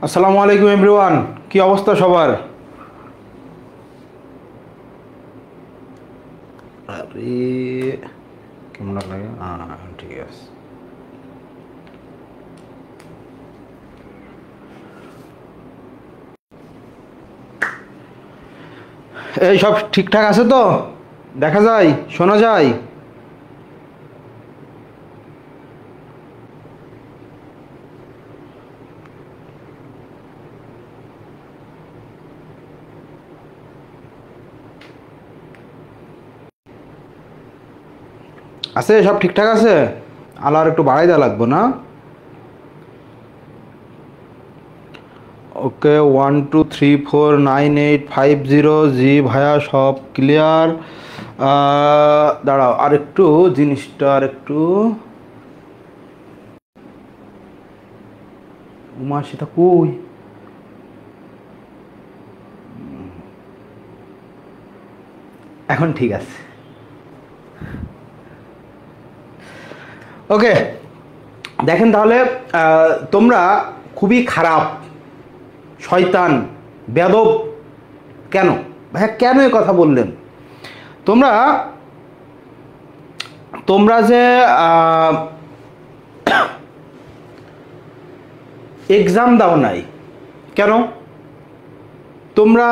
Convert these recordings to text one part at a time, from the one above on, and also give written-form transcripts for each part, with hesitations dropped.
আসসালামু আলাইকুম এভরিওয়ান, কি অবস্থা সবার? আরে কেমন লাগে? ঠিক আছে। এই সব ঠিকঠাক আছে তো? দেখা যায়, শোনা যায়? আছে, সব ঠিকঠাক আছে? আলো আর একটু বাড়াই দেওয়া লাগবো না? ওকে, 1234985 জি ভাইয়া, সব ক্লিয়ার। দাঁড়াও আর একটু, জিনিসটা আর একটু। উমা সেটা কই? এখন ঠিক আছে। ওকে, দেখেন তাহলে, তোমরা খুবই খারাপ, শয়তান, বেয়াদব। কেন ভাইয়া, কেন এ কথা বললেন? তোমরা তোমরা যে এক্সাম দাও নাই কেন? তোমরা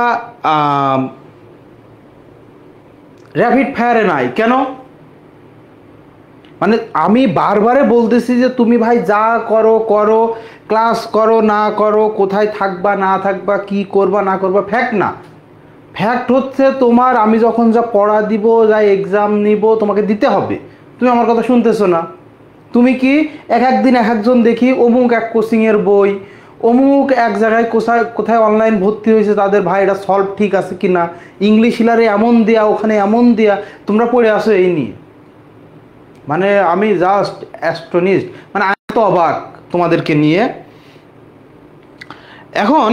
র্যাপিড ফায়ারে নাই কেন? মানে আমি বারবারে বলতেছি যে তুমি ভাই যা করো করো, ক্লাস করো না করো, কোথায় থাকবা না থাকবা, কি করবা না করবা, ফ্যাক্ট না। ফ্যাক্ট হচ্ছে তোমার, আমি যখন যা পড়া দিব, যা এক্সাম নিব, তোমাকে দিতে হবে। তুমি আমার কথা শুনতেছো না। তুমি কি এক একদিন এক একজন দেখি অমুক এক কোচিংয়ের বই, অমুক এক জায়গায় কোথায় কোথায় অনলাইন ভর্তি হয়েছে তাদের, ভাই এটা সলভ ঠিক আছে কি না, ইংলিশ হিলারে এমন দেয়া, ওখানে এমন দেয়া, তোমরা পড়ে আসো এই নিয়ে। মানে আমি জাস্ট অ্যাস্টনিশড, মানে আমি তো অবাক তোমাদেরকে নিয়ে। এখন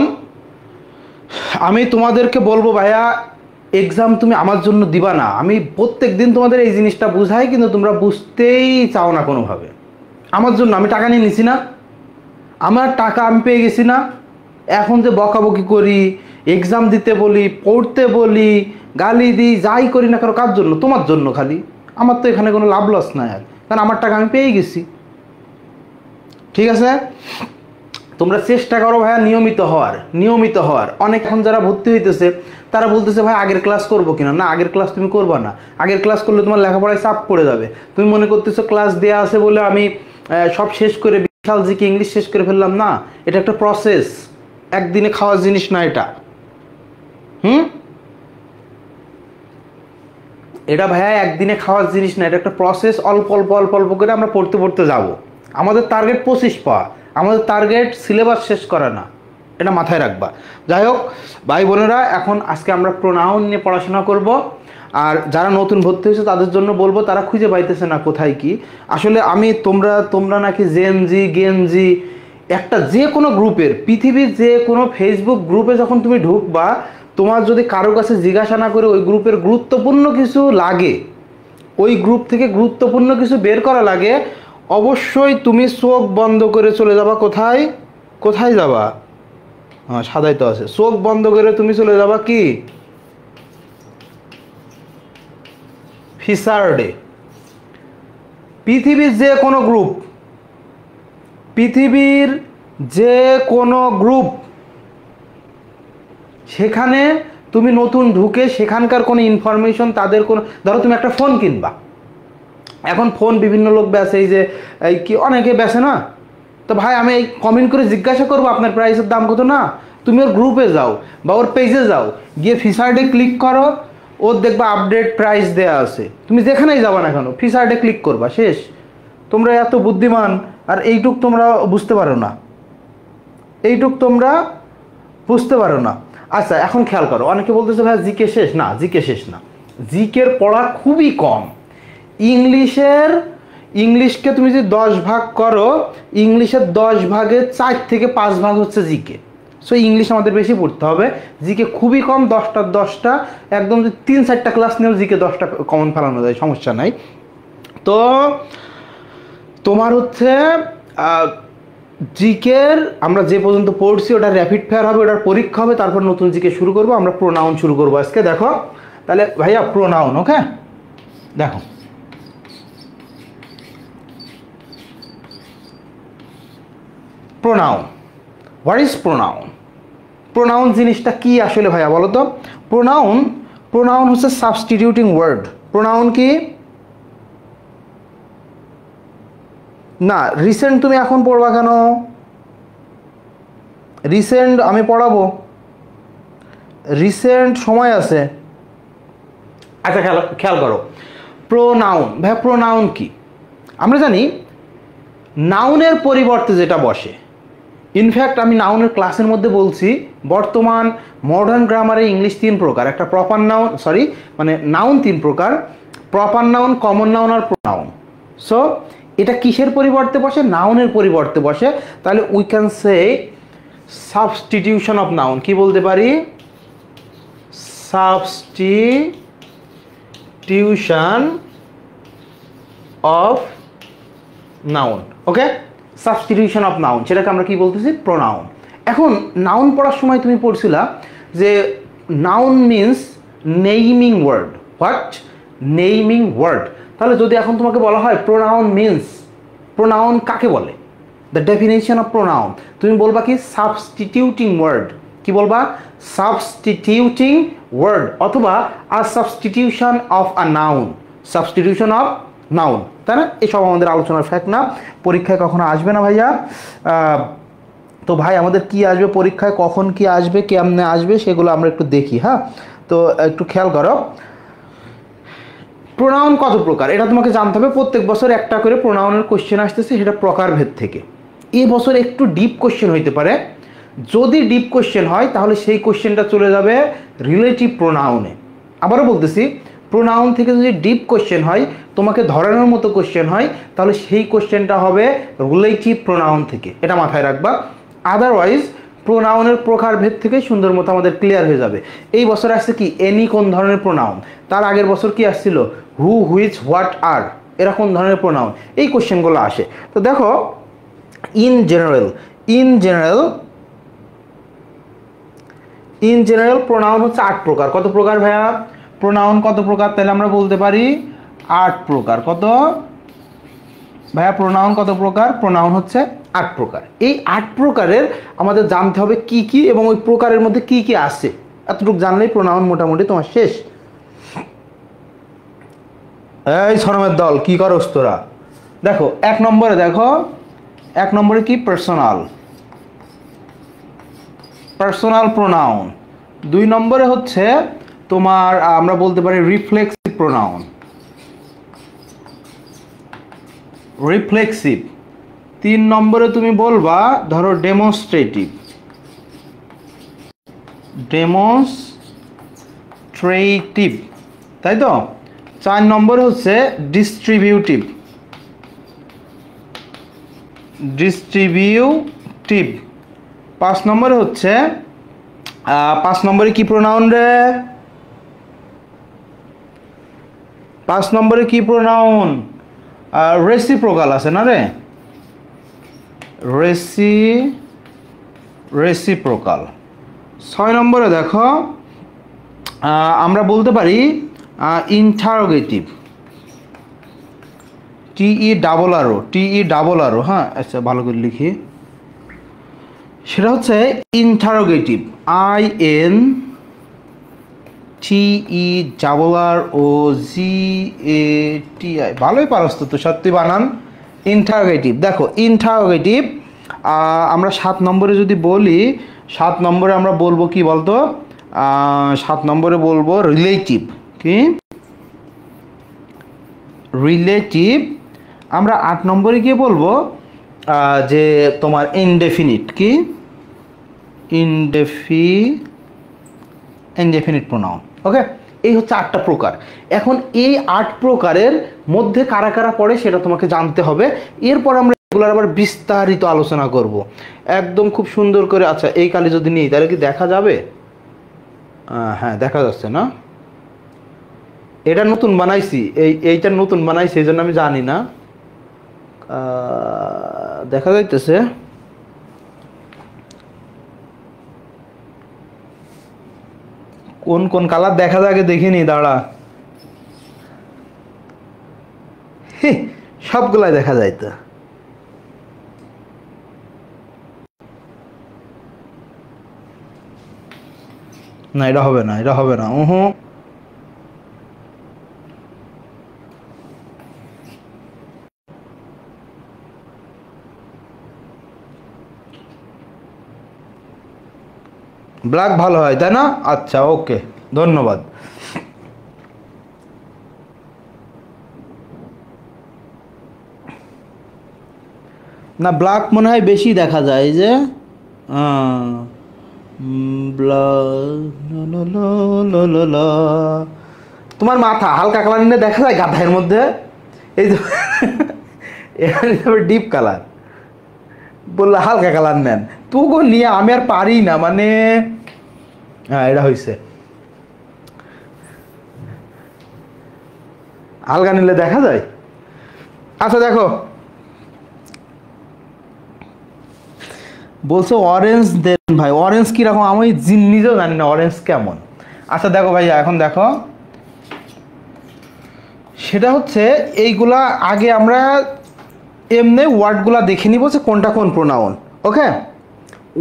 আমি তোমাদেরকে বলবো ভাইয়া, এক্সাম তুমি আমার জন্য দিবা না। আমি প্রত্যেক দিন তোমাদের এই জিনিসটা বুঝাই, কিন্তু তোমরা বুঝতেই চাও না কোনোভাবে। আমার জন্য আমি টাকা নিয়ে নিছি না? আমার টাকা আমি পেয়ে গেছি না? এখন যে বকাবকি করি, এক্সাম দিতে বলি, পড়তে বলি, গালি দিই, যাই করি না কারো, কার জন্য? তোমার জন্য খালি। আমার তো এখানে কোনো লাভ লস নাই আর, কারণ আমার টাকা আমি পেয়ে গেছি। ঠিক আছে, তোমরা চেষ্টা করো ভাইয়া নিয়মিত হওয়ার, নিয়মিত হওয়ার। অনেক এখন যারা ভর্তি হইতেছে তারা বলতেছে ভাই আগের ক্লাস করবো কিনা। না, আগের ক্লাস তুমি করবা না। আগের ক্লাস করলে তোমার লেখাপড়ায় চাপ পড়ে যাবে। তুমি মনে করতেছো ক্লাস দেওয়া আছে বলে আমি সব শেষ করে বিশাল জিকে ইংলিশ শেষ করে ফেললাম। না, এটা একটা প্রসেস, একদিনে খাওয়ার জিনিস না এটা। এটা ভাইয়া একদিনে খাওয়ার জিনিস না, এটা একটা প্রসেস। অল্প অল্প অল্প অল্প করে আমরা পড়তে পড়তে যাব। আমাদের টার্গেট 25 পাওয়া, আমাদের টার্গেট সিলেবাস শেষ করা না, এটা মাথায় রাখবা। যাই হোক ভাই বোনেরা, এখন আজকে আমরা প্রোনাউন নিয়ে পড়াশোনা করব। আর যারা নতুন ভর্তি হয়েছে তাদের জন্য বলবো, তারা খুঁজে পাইতেছে না কোথায় কি। আসলে আমি তোমরা নাকি জেনজি গেনজি, একটা যে কোনো গ্রুপের, পৃথিবীর যে কোনো ফেসবুক গ্রুপে যখন তুমি ঢুকবা, তোমার যদি কারো কাছে জিজ্ঞাসা না করে ওই গ্রুপের গুরুত্বপূর্ণ কিছু লাগে, ওই গ্রুপ থেকে গুরুত্বপূর্ণ কিছু বের করা লাগে, অবশ্যই তুমি চোখ বন্ধ করে চলে যাবা। কোথায় কোথায় যাবা? হ্যাঁ, সাদাই তো আছে। চোখ বন্ধ করে তুমি চলে যাবা কি? ফিচার্ডে। পৃথিবীর যে কোনো গ্রুপ, পৃথিবীর যে কোনো গ্রুপ, সেখানে তুমি নতুন ঢুকে সেখানকার কোনো ইনফরমেশন, তাদের কোনো, ধরো তুমি একটা ফোন কিনবা, এখন ফোন বিভিন্ন লোক বেচে, এই যে এই কি অনেকে বেচে না, তো ভাই আমি এই কমেন্ট করে জিজ্ঞাসা করবো আপনার প্রাইসের দাম কত? না, তুমি ওর গ্রুপে যাও বা ওর পেজে যাও, গিয়ে ফিচার্ডে ক্লিক করো, ওর দেখবা আপডেট প্রাইস দেওয়া আছে। তুমি যেখানেই যাবা না কেন, ফিচার্ডে ক্লিক করবা, শেষ। তোমরা এত বুদ্ধিমান আর এইটুক তোমরা বুঝতে পারো না, এইটুক তোমরা বুঝতে পারো না। আচ্ছা এখন খেয়াল করো, অনেকে বলতেছে ভাই জিকে শেষ। না, জিকে শেষ না, জিকের পড়া খুবই কম। ইংলিশকে তুমি যদি 10 ভাগ করো, ইংলিশের 10 ভাগের 4 থেকে 5 ভাগ হচ্ছে জিকে। সো ইংলিশ আমাদের বেশি পড়তে হবে, জিকে খুবই কম। 10টার 10টা, একদম যদি 3-4টা ক্লাস নিয়েও জিকে 10টা কমন ফেলানো যায়, সমস্যা নাই। তো তোমার হচ্ছে জিকের আমরা যে পর্যন্ত পড়ছি ওটা র্যাপিড ফায়ার হবে, ওটার পরীক্ষা হবে, তারপর নতুন জিকে শুরু করব। আমরা প্রোনাউন শুরু করবো আজকে। দেখো তাহলে ভাইয়া প্রোনাউন, ওকে দেখো pronoun, what is pronoun? Pronoun জিনিসটা কি আসলে ভাইয়া বলো তো? প্রোনাউন হচ্ছে সাবস্টিটিউটিং ওয়ার্ড। প্রোনাউন কি না রিসেন্ট তুমি এখন পড়বা কেন? রিসেন্ট আমি পড়াবো, রিসেন্ট সময় আছে। আচ্ছা খেয়াল করো, প্রোনাউন ভাইয়া প্রোনাউন কি? আমরা জানি নাউনের পরিবর্তে যেটা বসে, ইনফ্যাক্ট আমি নাউনের ক্লাসের মধ্যে বলছি বর্তমান মডার্ন গ্রামারে ইংলিশ 3 প্রকার। একটা প্রপার নাউন, সরি মানে নাউন 3 প্রকার, প্রপার নাউন, কমন নাউন আর প্রোনাউন। সো এটা কিসের পরিবর্তে বসে? নাউনের পরিবর্তে বসে। তাহলে we can say substitution of noun. কি বলতে পারি? Substitution of noun, okay substitution of noun, সেটাকে আমরা কি বলতেছি? প্রোনাউন। এখন নাউন পড়ার সময় তুমি পড়ছিলা যে noun means naming word. What? Naming word. তাহলে যদি এখন তোমাকে বলা হয় প্রোনাউন মিন্স, প্রোনাউন কাকে বলে? দ্য ডেফিনেশন অফ প্রোনাউন, তুমি বলবা কি? Substituting word. কি বলবা? সাবস্টিটিউটিং ওয়ার্ড, অথবা a substitution of a noun, substitution of noun, তাই না? এসব আমাদের আলোচনার ফ্যাক্ট না, পরীক্ষায় কখনো আসবে না ভাইয়া। তো ভাই আমাদের কি আসবে পরীক্ষায়, কখন কি আসবে, কেমনে আসবে, সেগুলো আমরা একটু দেখি। হ্যাঁ, তো একটু খেয়াল করো, প্রোনাউন কত প্রকার এটা তোমাকে জানতে হবে। প্রত্যেক বছর একটা করে প্রোনাউনের কোশ্চেন আসতেছে, সেটা প্রকারভেদ থেকে। এই বছর একটু ডিপ কোশ্চেন হইতে পারে। যদি ডিপ কোশ্চেন হয় তাহলে সেই কোশ্চেনটা চলে যাবে রিলেটিভ প্রোনাউনে। আবারও বলতেছি, প্রোনাউন থেকে যদি ডিপ কোশ্চেন হয়, তোমাকে ধরানোর মতো কোশ্চেন হয়, তাহলে সেই কোশ্চেনটা হবে রিলেটিভ প্রোনাউন থেকে। এটা মাথায় রাখবা। আদারওয়াইজ প্রোনাউনের প্রকারভেদ থেকে সুন্দর মতো আমাদের ক্লিয়ার হয়ে যাবে। এই বছর আসছে কি? এনি কোন ধরনের প্রোনাউন? তার আগের বছর কি আসছিল? হু, হুইচ, হোয়াট, আর, এরা কোন ধরনের প্রোনাউন? এই কোশ্চেনগুলো আসে। তো দেখো ইন জেনারেল প্রোনাউন হচ্ছে 8 প্রকার। কত প্রকার ভাইয়া? প্রোনাউন কত প্রকার? তাহলে আমরা বলতে পারি 8 প্রকার। কত ভাইয়া প্রোনাউন কত প্রকার? প্রোনাউন হচ্ছে 8 প্রকার। এই 8 প্রকারের আমাদের জানতে হবে কি কি, এবং ওই প্রকারের মধ্যে কি কি আছে। এতটুকু জানলেই প্রোনাউন মোটামুটি তোমার শেষ। এই ছরমের দল কি করস তোরা? দেখো 1 নম্বরে, দেখো 1 নম্বরে কি? Personal pronoun. 2 নম্বরে হচ্ছে তোমার আমরা বলতে পারি রিফ্লেক্সিভ প্রোনাউন, রিফ্লেক্সিভ। 3 নম্বরে তুমি বলবা ধরো ডেমনস্ট্রেটিভ, তাই তো? 4 নম্বরে হচ্ছে ডিস্ট্রিবিউটিভ। 5 নম্বরে হচ্ছে 5 নম্বরে কি প্রোনাউন রে? 5 নম্বরে কি প্রোনাউন? রেসিপ্রোকাল আছে না রে? রেসিপ্রোকাল। 6 নম্বরে দেখো আমরা বলতে পারি ইন্টারোগেটিভ, TE RO। হ্যাঁ আচ্ছা, ভালো করে লিখি। সেটা হচ্ছে ইন্টারোগেটিভ, INTEROGATI। ভালোই পারস তো, সত্যি বানান। ইন্টারোগেটিভ। দেখো ইন্টারোগেটিভ আমরা 7 নম্বরে যদি বলি, 7 নম্বরে আমরা বলবো কি বলতো? 7 নম্বরে বলবো রিলেটিভ। কি? রিলেটিভ। আমরা 8 নম্বরে গিয়ে বলবো যে তোমার ইনডেফিনিট। কি? Indefinite pronoun. ওকে, এই হচ্ছে 8টা প্রকার। এখন এই 8 প্রকারের মধ্যে কারা কারা পড়ে সেটা তোমাকে জানতে হবে। এরপর আমরা এগুলোর আবার বিস্তারিত আলোচনা করব একদম খুব সুন্দর করে। আচ্ছা এই কালি যদি নিই তাহলে কি দেখা যাবে? হ্যাঁ দেখা যাচ্ছে না? এটা নতুন বানাইছি, এইটা নতুন বানাইছি, এই জন্য আমি জানি না। দেখা যাইতেছে। কোন কোন কালার দেখা যায় আগে দেখিনি, দাঁড়া। সবগুলাই দেখা যায় তো। না এটা হবে না, এটা হবে না। ব্ল্যাক ভালো হয় তাই না? আচ্ছা ওকে, ধন্যবাদ। না ব্ল্যাক মনে হয় বেশি দেখা যায়, এই যে তোমার মাথা হালকা কালার নিয়ে দেখা যায় গাধার মধ্যে, এই তো ডিপ কালার বললে হালকা কালার নেন, তোকে নিয়ে আমি আর পারি না মানে। হ্যাঁ এটা হয়েছে, হালকা নিলে দেখা যায়। আচ্ছা দেখো, বলছো অরেঞ্জ দেন ভাই, অরেঞ্জ কিরকম আমি নিজেও জানি না অরেঞ্জ কেমন। আচ্ছা দেখো ভাইয়া, এখন দেখো সেটা হচ্ছে এইগুলা আগে আমরা এমনি ওয়ার্ডগুলা দেখে নিব যে কোনটা কোন প্রোনাউন। ওকে,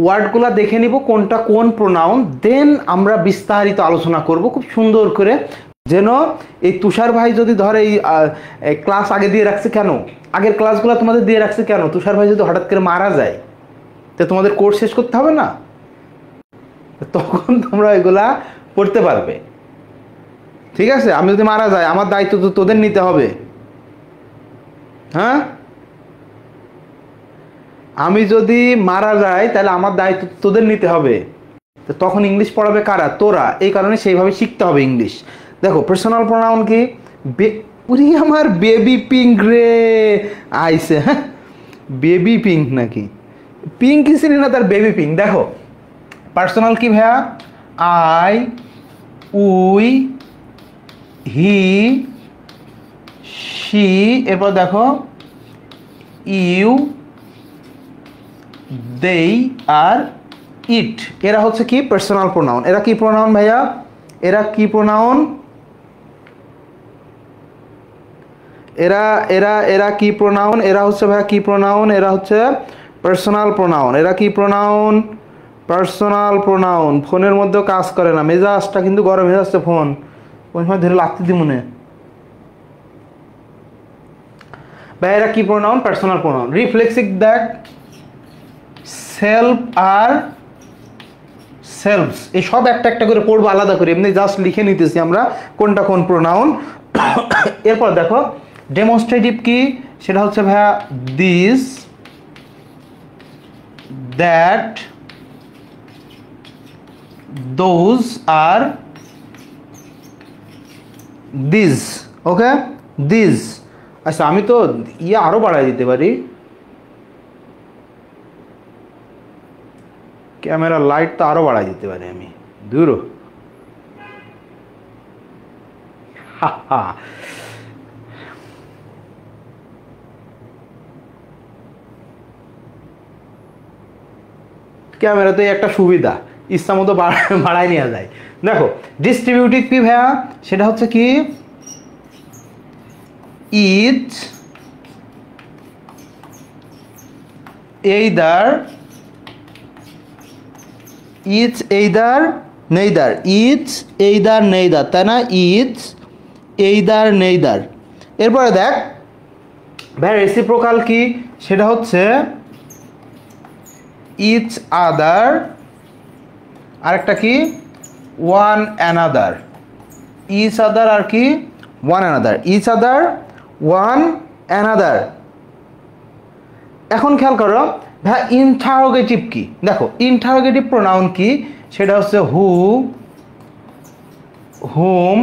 ওয়ার্ডগুলা দেখে নিব কোনটা কোন প্রোনাউন, দেন আমরা বিস্তারিত আলোচনা করব খুব সুন্দর করে। যেন এই তুষার ভাই যদি ধরে এই ক্লাস আগে দিয়ে রাখছে কেন, আগের ক্লাসগুলো তোমাদের দিয়ে রাখছে কেন, তুষার ভাই যদি হঠাৎ করে মারা যায় তো তোমাদের কোর্স শেষ করতে হবে না, তখন তোমরা এগুলা পড়তে পারবে। ঠিক আছে, আমি যদি মারা যাই আমার দায়িত্ব তো তোদের নিতে হবে। হ্যাঁ, আমি যদি মারা যাই তাহলে আমার দায়িত্ব তোদের নিতে হবে। তো তখন ইংলিশ পড়াবে কারা? তোরা। এই কারণে সেইভাবে শিখতে হবে ইংলিশ। দেখো পার্সোনাল প্রোনাউন কি, উরি আমার বেবি পিঙ্ক রে আইসে। হ্যাঁ বেবি পিঙ্ক নাকি পিঙ্ক কি চিনি না, তার বেবি পিঙ্ক। দেখো পার্সোনাল কি ভাইয়া, আই, উই, হি, শি, এরপর দেখো ইউ, দেই আর ইট, এরা হচ্ছে কি পার্সোনাল প্রোনাউন। এরা কি প্রোনাউন ভাইয়া? এরা কি প্রোনাউন? এরা এরা এরা কি প্রোনাউন? এরা হচ্ছে ভাইয়া কি প্রোনাউন? এরা হচ্ছে পার্সোনাল প্রোনাউন। এরা কি প্রোনাউন? Personal pronoun. ফোনের মধ্যেও কাজ করে না, মেজাজটা কিন্তু গরম হয়ে যাচ্ছে, ফোন ওই সময় ধরে লাগতে দি মনে। ভাই এরা কি প্রোনাউন? Personal pronoun. রিফ্লেক্সিভ দেখ, সেলফ আর সেলফস, এই সব একটা একটা করে পড়বো আলাদা করে, এমনি জাস্ট লিখে নিতেছি আমরা কোনটা কোন প্রোনাউন। এরপর দেখো ডেমনস্ট্রেটিভ কি, সেটা হচ্ছে ভাইয়া this, that, those are this. Okay, this. আচ্ছা আমি তো আরো বাড়াই দিতে পারি, ক্যামেরা লাইট তো আরো বাড়াই দিতে পারি আমি, দূর। ক্যামেরাতে একটা সুবিধা, ইচ্ছা মতো বাড়াই নেওয়া যায়। দেখো ডিস্ট্রিবিউটিভ কি ভাইয়া, সেটা হচ্ছে কি each, either, each either neither, each either neither, তাই না? Each either neither. এরপরে দেখ ভাই রেসিপ্রোকাল কি, সেটা হচ্ছে ইচ আদার, আরেকটা কি ওয়ান অ্যানাদার। ইচ আদার আর কি one another, each other one another. এখন খেয়াল করো ভাই ইন্টারোগেটিভ কি, দেখো ইন্টারোগেটিভ প্রোনাউন কি, সেটা হচ্ছে হু, হুম,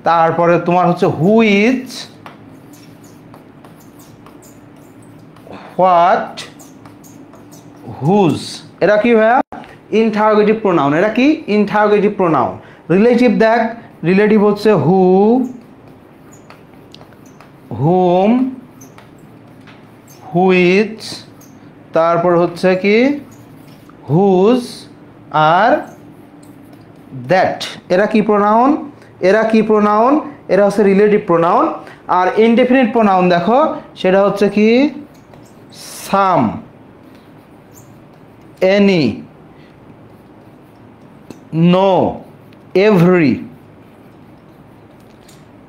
তারপরে তোমার হচ্ছে হুইচ, হোয়াট, হুজ। এরা কি ভাইয়া? Interrogative pronoun. এরা কি ইন্টারোগেটিভ প্রোনাউন। রিলেটিভ দেখ, রিলেটিভ হচ্ছে হু, হুম, হুইচ, তারপর হচ্ছে কি হুজ আর দ্যাট, এরা কি প্রোনাউন? এরা কি প্রোনাউন? এরা হচ্ছে রিলেটিভ প্রোনাউন। আর ইনডেফিনিট প্রোনাউন দেখো, সেটা হচ্ছে কি সাম, এনি, নো, এভরি।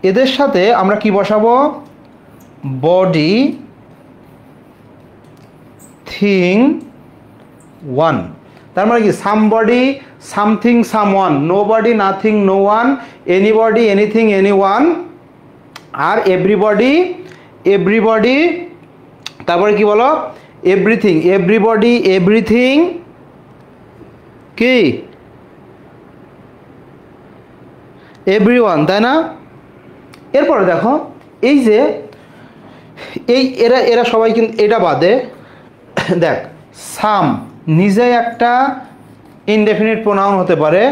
এদের সাথে আমরা কি বসাবো? Body, thing, one. তার মানে কি somebody, something, someone, nobody, nothing, no one, anybody, anything, anyone, আর এভরিবডি, এভরিবডি। তারপরে কি বলো? এভরিথিং, এভরিবডি, এভরিথিং, কি এভরিওয়ান, তাই না? এরপরে দেখো এই যে এরা এরা সবাই কিন্তু এটা বাদে দেখ, সাম নিজে একটা ইনডেফিনিট প্রোনাউন হতে পারে,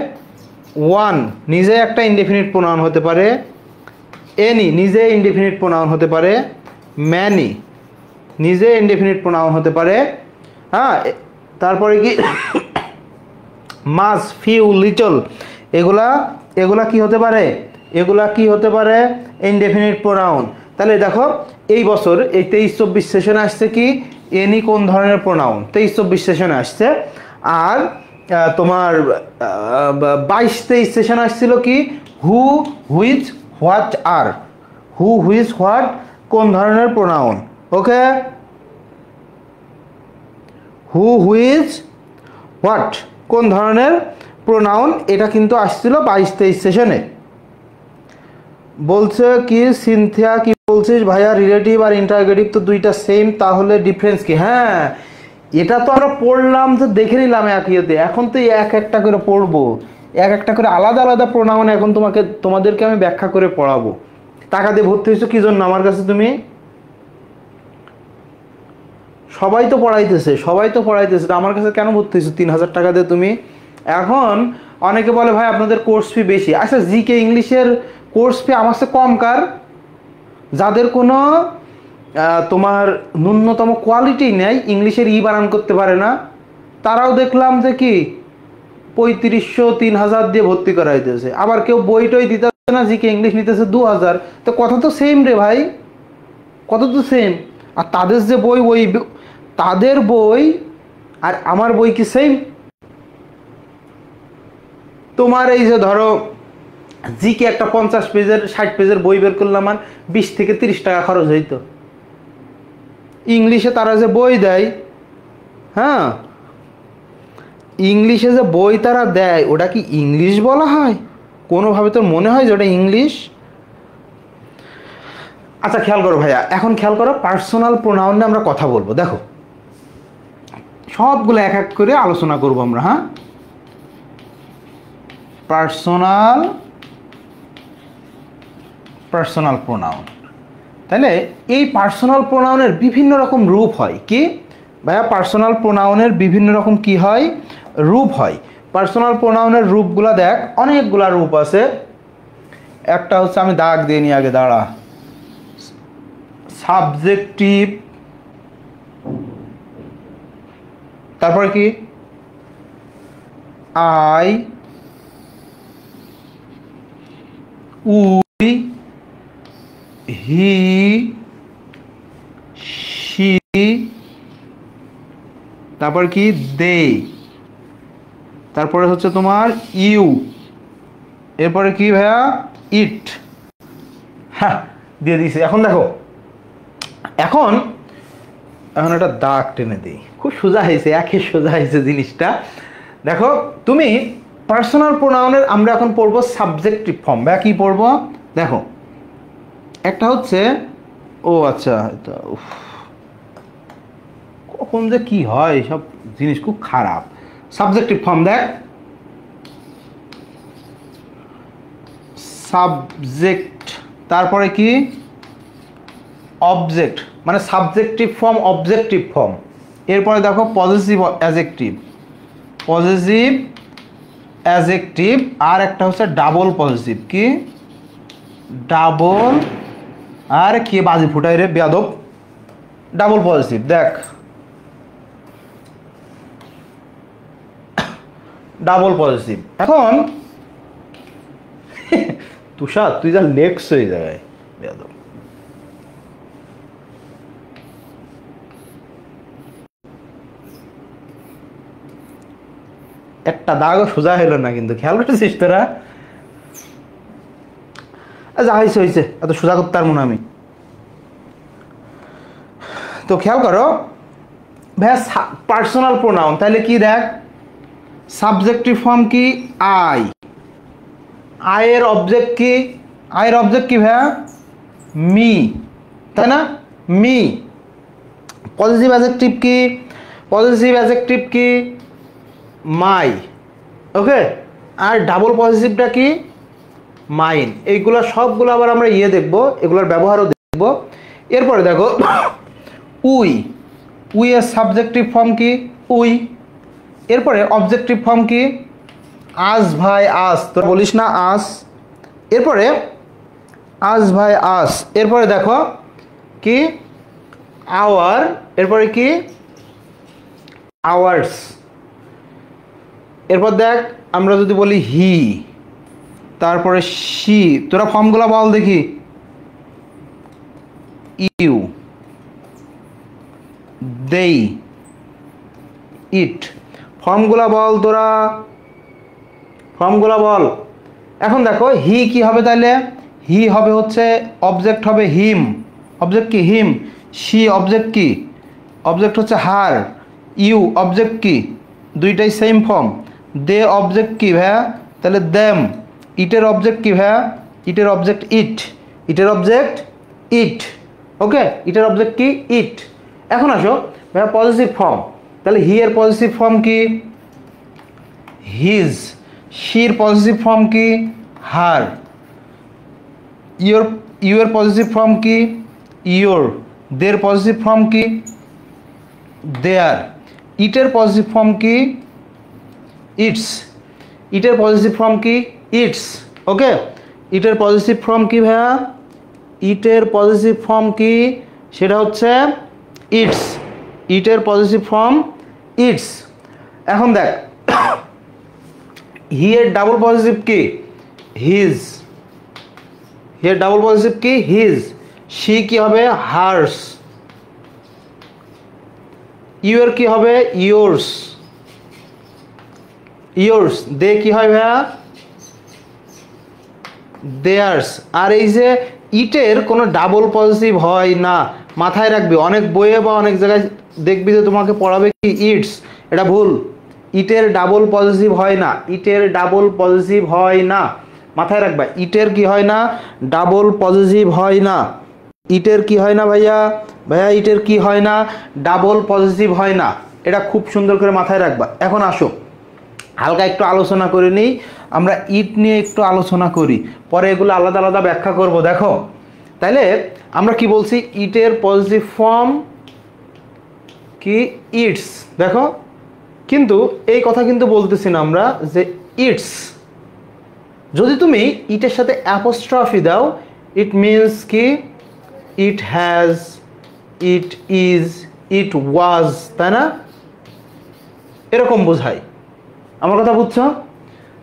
ওয়ান নিজে একটা ইনডেফিনিট প্রোনাউন হতে পারে, এনি নিজে ইনডেফিনিট প্রোনাউন হতে পারে, ম্যানি নিজে ইনডেফিনিট প্রোনাউন হতে পারে। হ্যাঁ, তারপরে কি মাস, ফিউ, লিটল, এগুলা এগুলা কি হতে পারে? এগুলা কি হতে পারে? Indefinite pronoun. তাহলে দেখো এই বছর এই 23-24 সেশনে আসছে কি এনি কোন ধরনের প্রোনাউন? 23-24 সেশনে আসছে। আর তোমার 22-23 সেশন আসছিল কি হু, হুইচ, হোয়াট আর। হু, হুইচ, হোয়াট কোন ধরনের pronoun? Okay, who, which, what কোন ধরনের প্রোনাউন, এটা কিন্তু আসছিল 22-23 সেশনে। বলছে কি সিনথিয়া, কি বলছিস ভাইয়া? রিলেটিভ আর ইন্টারগেটিভ তো দুইটা সেম, তাহলে ডিফারেন্স কি? হ্যাঁ, এটা তো আমরা পড়লাম, তো দেখে নিলাম এক ইয়েতে। এখন তো এক একটা করে পড়বো, এক একটা করে আলাদা আলাদা প্রোনাউন এখন তোমাদেরকে আমি ব্যাখ্যা করে পড়াবো। টাকা দিয়ে ভর্তি হয়েছো কি জন্য আমার কাছে? তুমি সবাই তো পড়াইতেছে, সবাই তো পড়াইতেছে, আমার কাছে কেন ভর্তি হয়েছো 3000 টাকা দিয়ে তুমি? এখন অনেকে বলে ভাই আপনাদের কোর্স ফি বেশি। আচ্ছা, জিকে ইংলিশের কোর্স ফি আমার চেয়ে কম কার? যাদের কোনো তোমার ন্যূনতম কোয়ালিটি নেই, ইংলিশের বানান করতে পারে না, তারাও দেখলাম যে কি 3500-3000 দিয়ে ভর্তি করাইতেছে। আবার কেউ বইটই দিতেছে না, জিকে ইংলিশ নিতেছে 2000। তো কথা তো সেম রে ভাই, কথা তো সেম। আর তাদের যে বই, ওই তাদের বই আর আমার বই কি সেম? তোমার এই যে ধরো জিকে একটা 50 পেজের 60 পেজের বই বের করলাম, আর 20 থেকে 30 টাকা খরচ হইতো। ইংলিশে তারা যে বই দেয়, হ্যাঁ, ইংলিশে যে বই তারা দেয়, ওটা কি ইংলিশ বলা হয়? কোনোভাবে তোর মনে হয় যে ওটা ইংলিশ? আচ্ছা খেয়াল করো ভাইয়া, এখন খেয়াল করো পার্সোনাল প্রোনাউন নিয়ে আমরা কথা বলবো। দেখো সবগুলো এক এক করে আলোচনা করবো আমরা। হ্যাঁ, পার্সোনাল প্রোনাউন। তাহলে এই পার্সোনাল প্রোনাউনের বিভিন্ন রকম রূপ হয়। কি ভাইয়া? পার্সোনাল প্রোনাউনের বিভিন্ন রকম কি হয়? রূপ হয়। পার্সোনাল প্রোনাউনের রূপগুলা দেখ, অনেকগুলা রূপ আছে। একটা হচ্ছে, আমি দাগ দিয়ে নিয়ে আগে, দাঁড়া, সাবজেক্টিভ, তারপরে কি আই, উই, হি, শি, তারপর কি দে, তারপরে হচ্ছে তোমার ইউ, এরপরে কি ভাইয়া? ইট। হ্যাঁ, দিয়ে দিয়েছি। এখন দেখো, এখন একটা দাগ টেনে দিই, খুব সোজা হয়েছে, একে সোজা হয়েছে জিনিসটা। দেখো তুমি পার্সোনাল প্রোনাউনের আমরা এখন পড়বো সাবজেক্টিভ ফর্ম। বা কি পড়বো? দেখো একটা হচ্ছে, ও আচ্ছা, কখন যে কি হয় সব জিনিস খুব খারাপ। সাবজেক্টিভ ফর্ম দেখ, সাবজেক্ট, তারপরে কি অবজেক্ট, মানে সাবজেক্টিভ ফর্ম, অবজেক্টিভ ফর্ম। এরপরে দেখো পজেসিভ অ্যাজেক্টিভ, পজেসিভ অ্যাজেক্টিভ, আর একটা হচ্ছে ডাবল পজেসিভ। কি ডাবল, আর কি বাজি ফুটাই রে বেয়াদব, ডাবল পজেসিভ। দেখ ডাবল পজেসিভ। এখন তুষার তুই যা নেক্সট হয়ে যায় বেয়াদব। একটা দাগও সোজা হলো না কিন্তু, খেয়াল করেছিস তোরা? যা হয়েছে হয়েছে, এত সোজা করতে পারবো না আমি। তো খেয়াল করো ভাইয়া, পার্সোনাল প্রোনাউন, তাহলে কি দেখ, সাবজেক্টিভ ফর্ম কি আই, আয়ের অবজেক্ট কি, আয়ের অবজেক্ট কি ভাইয়া মি, তাই না, মি। পজিটিভ অ্যাডজেক্টিভ কি, পজিটিভ অ্যাডজেক্টিভ কি মাই, ওকে। আর ডাবল পজিটিভটা কি মাইন। এইগুলো সবগুলো আবার আমরা দেখবো, এগুলোর ব্যবহারও দেখবো। এরপরে দেখো উই, উই এর সাবজেক্টিভ ফর্ম কি উই। এরপরে অবজেক্টিভ ফর্ম কি আস ভাই আস, তোরা বলিস না আস। এরপরে আস ভাই আস। এরপরে দেখো কি আওয়ার, এরপরে কি আওয়ার্স। এরপর দেখ আমরা যদি বলি হি, তারপরে শি, তোরা ফর্মগুলো বল দেখি। ইউ, দেই, ইট, ফর্মগুলা বল তোরা, ফর্মগুলা বল। এখন দেখো হি কি হবে, তাহলে হি হবে হচ্ছে অবজেক্ট হবে হিম, অবজেক্ট কি হিম। শি অবজেক্ট কি, অবজেক্ট হচ্ছে হার। ইউ অবজেক্ট কি, দুইটাই সেম ফর্ম। দে অবজেক্ট কি ভাইয়া, তাহলে দেম। ইটের অবজেক্ট কি ভাইয়া, ইটের অবজেক্ট ইট, ইটের অবজেক্ট ইট, ওকে, ইটের অবজেক্ট কি ইট। এখন আসো ভাইয়া পজিটিভ ফর্ম, তাহলে হি এর পজিটিভ ফর্ম কি হিজ, শির পজিটিভ ফর্ম কি হার। ইউ এর পজিটিভ ফর্ম কি ইয়োর, দের পজিটিভ ফর্ম কি দেয়ার। ইটের পজিটিভ ফর্ম কি ইটস, ইটের পজিটিভ ফর্ম কি ইটস, ওকে। ইটের পজিটিভ ফর্ম কি ভাইয়া, ইটের পজিটিভ ফর্ম কি সেটা হচ্ছে ইটস, ইটের পজিটিভ ফর্ম ইটস। এখন দেখ হি এর ডাবল পজিটিভ কি হিজ, হি এর ডাবল পজিটিভ কি হিজ। শি কি হবে হার্স। ইউ এর কি হবে ইয়োর্স, ইয়োর্স। দে কি হয় ভাইয়া দেয়ার্স। আর এই যে ইটের কোনো ডাবল পজিটিভ হয় না, মাথায় রাখবি। অনেক বইয়ে বা অনেক জায়গায় দেখবি যে তোমাকে পড়াবে কি ইটস, এটা ভুল। ইটের ডাবল পজিটিভ হয় না, ইটের ডাবল পজিটিভ হয় না, মাথায় রাখবা। ইটের কি হয় না ডাবল পজিটিভ হয় না, ইটের কি হয় না ভাইয়া, ভাইয়া ইটের কি হয় না ডাবল পজিটিভ হয় না, এটা খুব সুন্দর করে মাথায় রাখবা। এখন আসো হালকা একটু আলোচনা করে নিই, আমরা ইট নিয়ে একটু আলোচনা করি, পরে এগুলো আলাদা আলাদা ব্যাখ্যা করব। দেখো তাইলে আমরা কি বলছি, ইটের পজিটিভ ফর্ম কি ইটস, দেখো কিন্তু এই কথা কিন্তু বলতেছি না আমরা যে ইটস। যদি তুমি ইটের সাথে অ্যাপোস্ট্রফি দাও, ইট মিনস কি ইট হ্যাজ, ইট ইজ, ইট ওয়াজ, তাই না, এরকম বোঝায়। আমার কথা বুঝছো?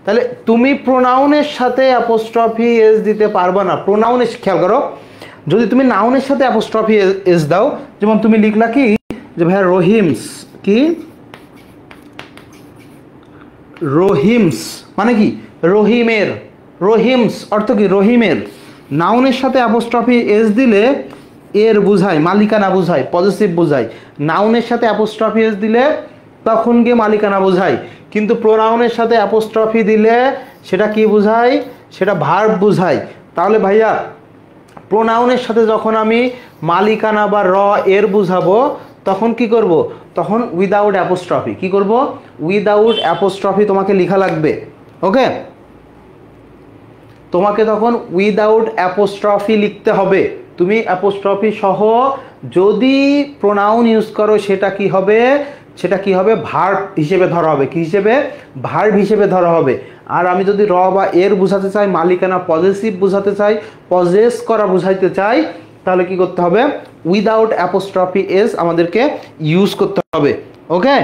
তাহলে তুমি প্রোনাউনের সাথে অ্যাপোস্ট্রফি এস দিতে পারবা না। প্রোনাউনের খেয়াল করো, যদি তুমি নাউনের সাথে অ্যাপোস্ট্রফি এস দাও, যেমন তুমি লিখলা কি যে ভাইয়া রহিমস, কি রহিমস মানে কি রহিমের, রহিমস অর্থ কি রহিমের। নাউনের সাথে অ্যাপোস্ট্রফি এস দিলে এর বুঝায় মালিকানা বুঝায়, পজিটিভ বুঝায়। নাউনের সাথে অ্যাপোস্ট্রফি এস দিলে তখন গিয়ে মালিকানা বোঝায়। কিন্তু প্রোনাউনের সাথে অ্যাপোস্ট্রফি দিলে সেটা কি বোঝায়, সেটা ভার্ব বোঝায়। তাহলে ভাইয়া প্রোনাউনের সাথে যখন আমি মালিকানা বা র এর বুঝাবো তখন কি করব, তখন উইদাউট অ্যাপোস্ট্রফি। কি করব, উইদাউট অ্যাপোস্ট্রফি তোমাকে লেখা লাগবে, ওকে। তোমাকে তখন উইদাউট অ্যাপোস্ট্রফি লিখতে হবে। তুমি অ্যাপোস্ট্রফি সহ যদি প্রোনাউন ইউজ করো সেটা কি হবে, সেটা কি হবে ভার্ব হিসেবে ধরা হবে। কি হিসেবে, ভার্ব হিসেবে ধরা হবে। আর আমি যদি র বা এর বুঝাতে চাই, মালিকানা পজেসিভ বুঝাতে চাই, পজেস করা বুঝাইতে চাই, তাহলে কি করতে হবে, উইদাউট অ্যাপোস্ট্রফি এস আমাদেরকে ইউজ করতে হবে, ওকে।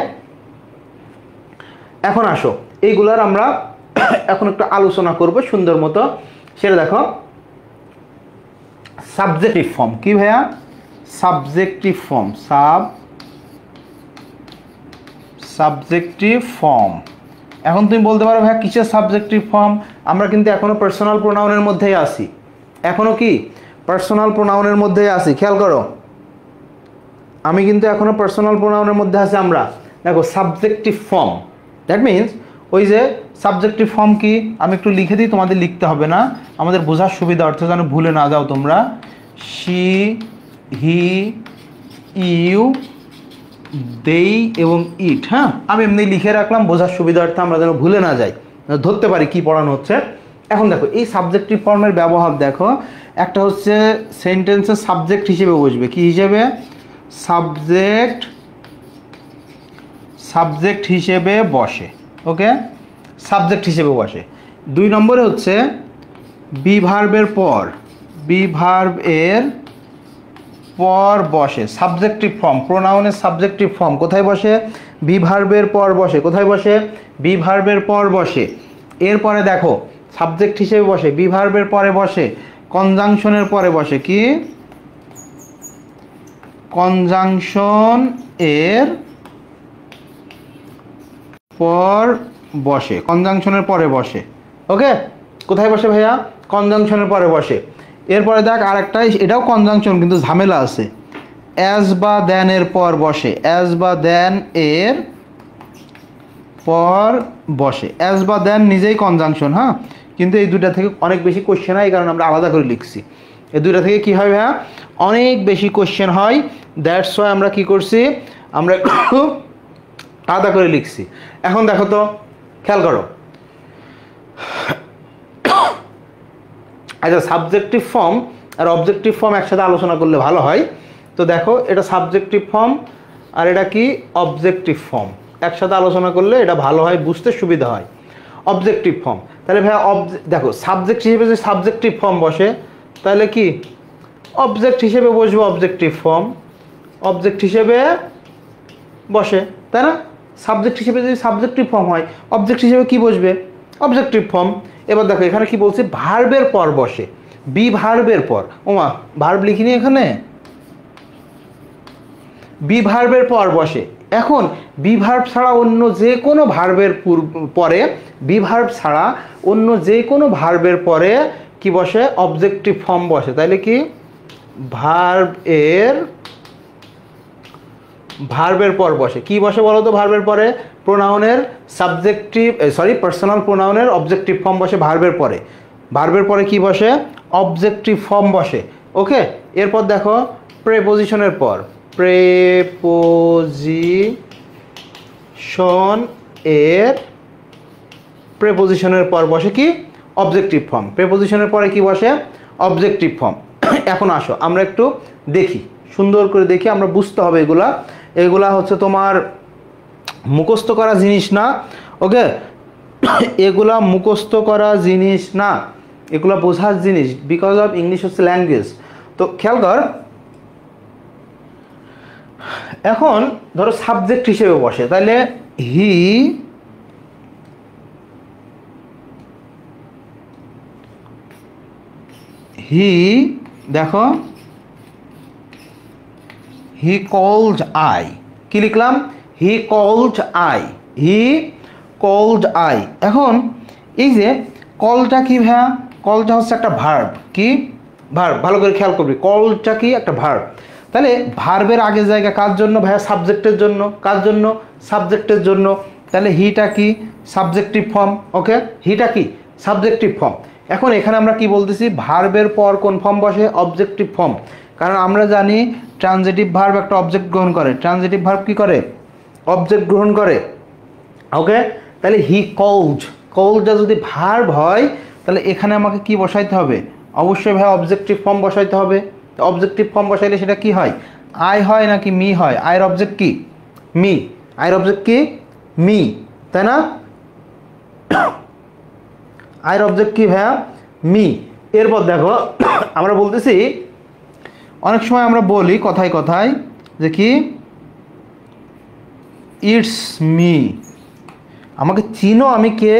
এখন আসো এইগুলার আমরা এখন একটু আলোচনা করব সুন্দর মতো। সেটা দেখো, সাবজেক্টিভ ফর্ম কি ভাইয়া? Subjective form, subjective form. এখন তুমি বলতে পারো ভাইয়া কিসের সাবজেক্টিভ ফর্ম? আমরা কিন্তু এখনো পার্সোনাল প্রোনাউনের মধ্যেই আছি, এখনো কি পার্সোনাল প্রোনাউনের মধ্যেই আছি। খেয়াল করো, আমি কিন্তু এখনো পার্সোনাল প্রোনাউনের মধ্যে আছি। আমরা দেখো সাবজেক্টিভ ফর্ম, দ্যাট মিনস ওই যে সাবজেক্টিভ ফর্ম কি, আমি একটু লিখে দিই, তোমাদের লিখতে হবে না, আমাদের বোঝার সুবিধা অর্থে যেন ভুলে না যাও তোমরা। শি, হি, ইউ, দেই এবং ইট। হ্যাঁ, আমি এমনি লিখে রাখলাম বোঝার সুবিধার্থে, আমরা যেন ভুলে না যাই, ধরতে পারি কি পড়ানো হচ্ছে। এখন দেখো এই সাবজেক্টিভ ফর্মের ব্যবহার দেখো, একটা হচ্ছে সেন্টেন্সের সাবজেক্ট হিসেবে বসবে, কি হিসেবে? সাবজেক্ট হিসেবে বসে। ওকে, সাবজেক্ট হিসেবে বসে। 2 নম্বরে হচ্ছে বি ভার্বের পর, বি ভার্ব এর পর বসে। সাবজেক্টিভ ফর্ম, প্রোনাউনের সাবজেক্টিভ ফর্ম কোথায় বসে? বি ভার্বের পর বসে। কোথায় বসে? বি ভার্বের পর বসে। এরপরে দেখো সাবজেক্ট হিসেবে বসে, বি ভার্বের পরে বসে, কনজাংশনের পরে বসে। কি? কনজাংশন এর পর বসে, কনজাংশনের পরে বসে। ওকে, কোথায় বসে ভাইয়া? কনজাংশনের পরে বসে। এরপরে দেখ আরেকটা, এটাও কনজাংশন কিন্তু ঝামেলা আছে, অ্যাজ বা দেন এর পর বসে। অ্যাজ বা দেন এর পর বসে। অ্যাজ বা দেন নিজেই কনজাংশন, হ্যাঁ, কিন্তু এই দুইটা থেকে অনেক বেশি কোশ্চেন হয়, এই কারণে আমরা আলাদা করে লিখছি। এই দুইটা থেকে কি হয় ভাইয়া? অনেক বেশি কোশ্চেন হয়, দ্যাটস ওয়াই আমরা কি করছি, আমরা আলাদা করে লিখছি। এখন দেখো তো, খেয়াল করো, আচ্ছা সাবজেক্টিভ ফর্ম আর অবজেক্টিভ ফর্ম একসাথে আলোচনা করলে ভালো হয়। তো দেখো এটা সাবজেক্টিভ ফর্ম আর এটা কি অবজেক্টিভ ফর্ম, একসাথে আলোচনা করলে এটা ভালো হয়, বুঝতে সুবিধা হয়। অবজেক্টিভ ফর্ম, তাহলে ভাইয়া দেখো সাবজেক্ট হিসেবে যদি সাবজেক্টিভ ফর্ম বসে, তাহলে কি অবজেক্ট হিসেবে বসবে অবজেক্টিভ ফর্ম, অবজেক্ট হিসেবে বসে, তাই না? সাবজেক্ট হিসেবে যদি সাবজেক্টিভ ফর্ম হয়, অবজেক্ট হিসেবে কি বসবে? Objective form. এবার দেখো এখানে কি বলছে, ভার্বের পর বসে, বি ভার্বের পর। ওমা, ভার্ব লিখিনি এখানে, বি ভার্বের পর বসে। এখন বি ভার্ব ছাড়া অন্য যে কোনো ভার্বের পরে, বি ভার্ব ছাড়া অন্য যে কোনো ভার্বের পরে কি বসে? অবজেক্টিভ ফর্ম বসে। তাইলে কি ভার্বের পর বসে। কি বসে বলো তো ভার্বের পরে? প্রোনাউনের সাবজেক্টিভ, পার্সোনাল প্রোনাউনের অবজেক্টিভ ফর্ম বসে ভার্বের পরে। ভার্বের পরে কি বসে? অবজেক্টিভ ফর্ম বসে। ওকে, এরপর দেখো প্রেপোজিশনের পর, প্রেপোজিশনের পর বসে কি? Objective form. প্রেপোজিশনের পরে কি বসে? Objective form. এখন আসো আমরা একটু দেখি, সুন্দর করে দেখি, আমরা বুঝতে হবে এগুলা হচ্ছে তোমার মুখস্থ করা জিনিস না। ওকে, এগুলা মুখস্থ করা জিনিস না, এগুলা বোঝার জিনিস, বিকজ অফ ইংলিশ হচ্ছে ল্যাঙ্গুয়েজ। তো খেয়াল কর, এখন ধরো সাবজেক্ট হিসেবে বসে, তাহলে হি দেখো, হি কল্ড আই, কি লিখলাম? He called I, he called I. এখন এই যে কলটা কি ভাইয়া? কলটা হচ্ছে একটা ভার্ব। কি ভার্ব? ভালো করে খেয়াল করবি, কলটা কি? একটা ভার্ব। তাহলে ভার্বের আগে জায়গা কার জন্য ভাইয়া? সাবজেক্টের জন্য। কার জন্য? সাবজেক্টের জন্য। তাহলে হিটা কি? Subjective form. ওকে, হিটা কি? Subjective form. এখন এখানে আমরা কি বলতেছি? ভার্বের পর কোন ফর্ম বসে? Objective form. কারণ আমরা জানি ট্রানজিটিভ ভার্ব একটা অবজেক্ট গ্রহণ করে। ট্রানজিটিভ ভার্ব কি করে? অবজেক্ট গ্রহণ করে। ওকে, তাহলে হি কল্ড, কল্ডটা যদি ভার্ব হয় তাহলে এখানে আমাকে কি বসাইতে হবে? অবশ্যই ভাই অবজেক্টিভ ফর্ম বসাইতে হবে। অবজেক্টিভ ফর্ম বসাইলে সেটা কি হয়? আই হয় নাকি মি হয়? আয়ের অবজেক্ট কি? মি। আয়ের অবজেক্ট কি? মি, তাই না? আয়ের অবজেক্ট কি ভাইয়া? মি। এরপর দেখো আমরা বলতেছি, অনেক সময় আমরা বলি কথায় কথায় যে কি, ইটস মি, আমাকে চিনো, আমি কে?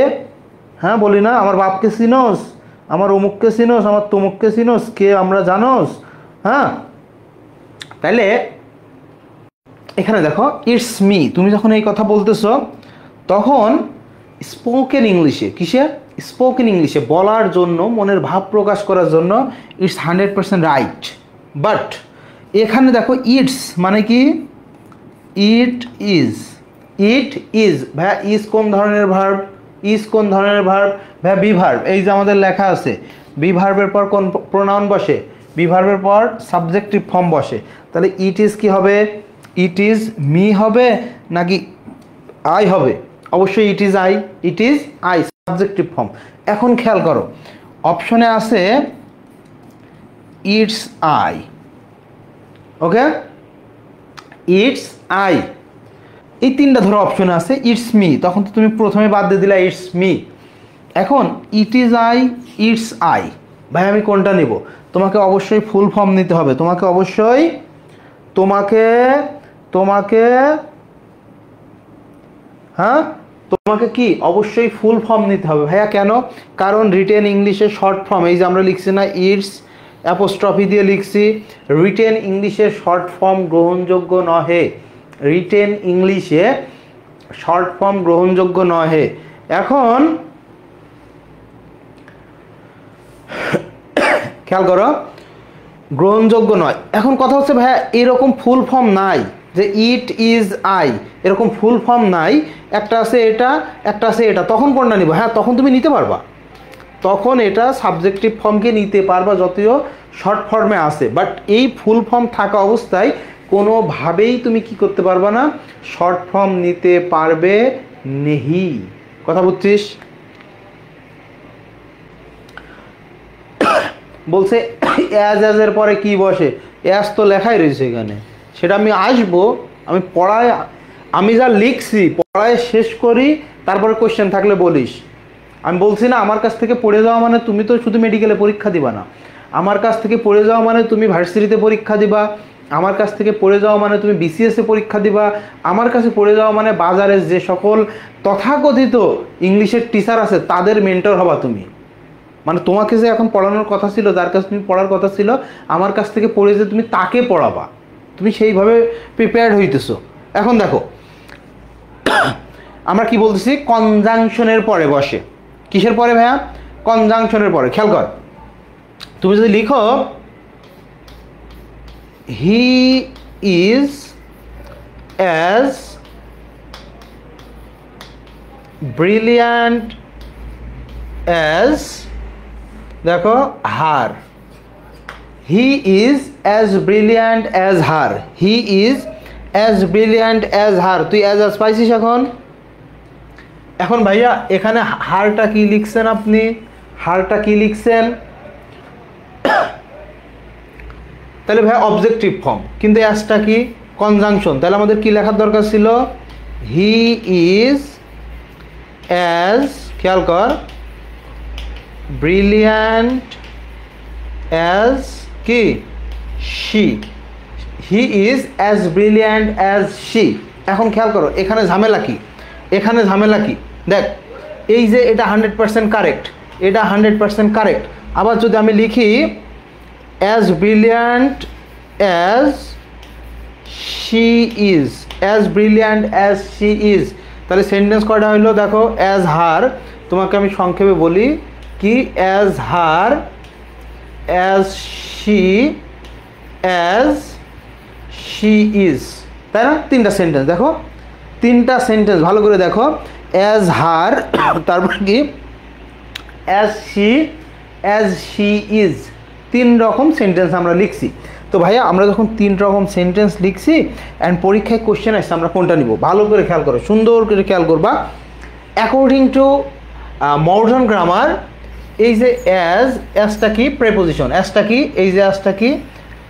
হ্যাঁ বলি না, আমার বাপকে চিনোস, আমার অমুককে চিনোস, আমার তমুককে চিনোস, কে আমরা জানোস। হ্যাঁ, তাইলে এখানে দেখো ইটস মি, তুমি যখন এই কথা বলতেছো তখন স্পোকেন ইংলিশে, কিসে, স্পোকেন ইংলিশে বলার জন্য, মনের ভাব প্রকাশ করার জন্য ইটস 100% রাইট। বাট এখানে দেখো ইটস মানে কি, ইট ইজ, ইট ইজ, ভাইয়া ইজ কোন ধরনের ভার্ব, ইজ কোন ধরনের ভার্ব, ভাইয়া বি ভার্ব। এই যে আমাদের লেখা আছে বি ভার্বের পর কোন প্রোনাউন বসে, বি ভার্বের পর সাবজেক্টিভ ফর্ম বসে। তাহলে ইট ইজ কি হবে, ইট ইজ মি হবে নাকি আই হবে? অবশ্যই it is I, it is I, subjective form. এখন খেয়াল করো, অপশনে আছে it's I, okay, it's I, এই তিনটা ধরো অপশন আছে। ইটস মি, তখন তো তুমি প্রথমে বাদ দিয়ে দিলা ইটস মি। এখন it is I, it's I, ভাই আমি কোনটা নিব? তোমাকে অবশ্যই ফুল ফর্ম নিতে হবে, তোমাকে অবশ্যই তোমাকে হ্যাঁ তোমাকে কি অবশ্যই ফুল ফর্ম নিতে হবে। ভাইয়া কেন? কারণ রিটেন ইংলিশের শর্ট ফর্ম, এই যে আমরা লিখছি না ইটস অ্যাপোস্ট্রফি দিয়ে লিখছি, রিটেন ইংলিশের শর্ট ফর্ম গ্রহণযোগ্য নহে, রিটেন ইংলিশে শর্ট ফর্ম গ্রহণযোগ্য নহে। এখন খেয়াল করো, গ্রহণযোগ্য নয়। এখন কথা হচ্ছে ভাইয়া এরকম ফুল ফর্ম নাই যে ইট ইজ আই, এরকম ফুল ফর্ম নাই, একটা আছে এটা, একটা আছে এটা, তখন কোনটা নিব? হ্যাঁ তখন তুমি নিতে পারবা, তখন এটা সাবজেক্টিভ ফর্মকে নিতে পারবা যদিও শর্ট ফর্মে আছে। বাট এই ফুল ফর্ম থাকা অবস্থায় কোনোভাবেই তুমি কি করতে পারবা না, শর্ট ফর্ম নিতে পারবে নেহি। কথা বুঝছিস? বলছে অ্যাজ অ্যাজের পরে কি বসে, অ্যাজ তো লেখাই রয়েছে এখানে, সেটা আমি আসবো, আমি পড়ায়, আমি যা লিখছি পড়ায় শেষ করি, তারপরে কোশ্চেন থাকলে বলিস। আমি বলছি না আমার কাছ থেকে পড়ে যাওয়া মানে তুমি তো শুধু মেডিকেলে পরীক্ষা দিবা না, আমার কাছ থেকে পড়ে যাওয়া মানে তুমি ভার্সিটিতে পরীক্ষা দিবা, আমার কাছ থেকে পড়ে যাওয়া মানে তুমি বিসিএসে পরীক্ষা দিবা, আমার কাছে পড়ে যাওয়া মানে বাজারে যে সকল তথাকথিত ইংলিশের টিচার আছে তাদের মেন্টর হবা তুমি। মানে তোমাকে যে এখন পড়ানোর কথা ছিল, যার কাছে তুমি পড়ার কথা ছিল, আমার কাছ থেকে পড়ে যে তুমি তাকে পড়াবা, তুমি সেইভাবে প্রিপেয়ার্ড হইতেছো। এখন দেখো আমরা কি বলতেছি, কনজাংশনের পরে বসে, কিসের পরে ভাইয়া? কনজাংশনের পরে। খেয়াল কর, তুমি যদি লিখো he is as brilliant as, দেখো her, he is as brilliant as her, he is as brilliant as her. তুই অ্যাজ অ্যাজ পাইছিস এখন? এখন ভাইয়া এখানে হারটা কি লিখছেন আপনি, হারটা কি লিখছেন? তাহলে ভাইয়া অবজেক্টিভ ফর্ম, কিন্তু অ্যাজটা কি? কনজাংশন। তাহলে আমাদের কি লেখার দরকার ছিল? হি ইজ অ্যাজ, খেয়াল কর, ব্রিলিয়ান্ট অ্যাজ কি? She, he is as brilliant as she. এখন খেয়াল করো এখানে ঝামেলা কি, এখানে ঝামেলা কি? দেখ এই যে এটা 100% কারেক্ট, এটা 100% কারেক্ট। আবার যদি আমি লিখি as brilliant as she is, as brilliant as she is, তাহলে সেন্টেন্স কয়টা হইলো? দেখো অ্যাজ হার, তোমাকে আমি সংক্ষেপে বলি কি, as her, as she, as she is, তাই না? তিনটা সেন্টেন্স, দেখো তিনটা সেন্টেন্স ভালো করে দেখো, অ্যাজ হার, তারপর কি অ্যাজ শি ইজ, তিন রকম সেন্টেন্স আমরা লিখছি। তো ভাইয়া আমরা যখন তিন রকম সেন্টেন্স লিখছি অ্যান্ড পরীক্ষায় কোশ্চেন আসছে, আমরা কোনটা নিব? ভালো করে খেয়াল করো, সুন্দর করে খেয়াল করবা। অ্যাকর্ডিং টু মডার্ন গ্রামার, এই যে অ্যাজটা কি? প্রেপোজিশন। অ্যাজটা কি? এই যে অ্যাজটা কি?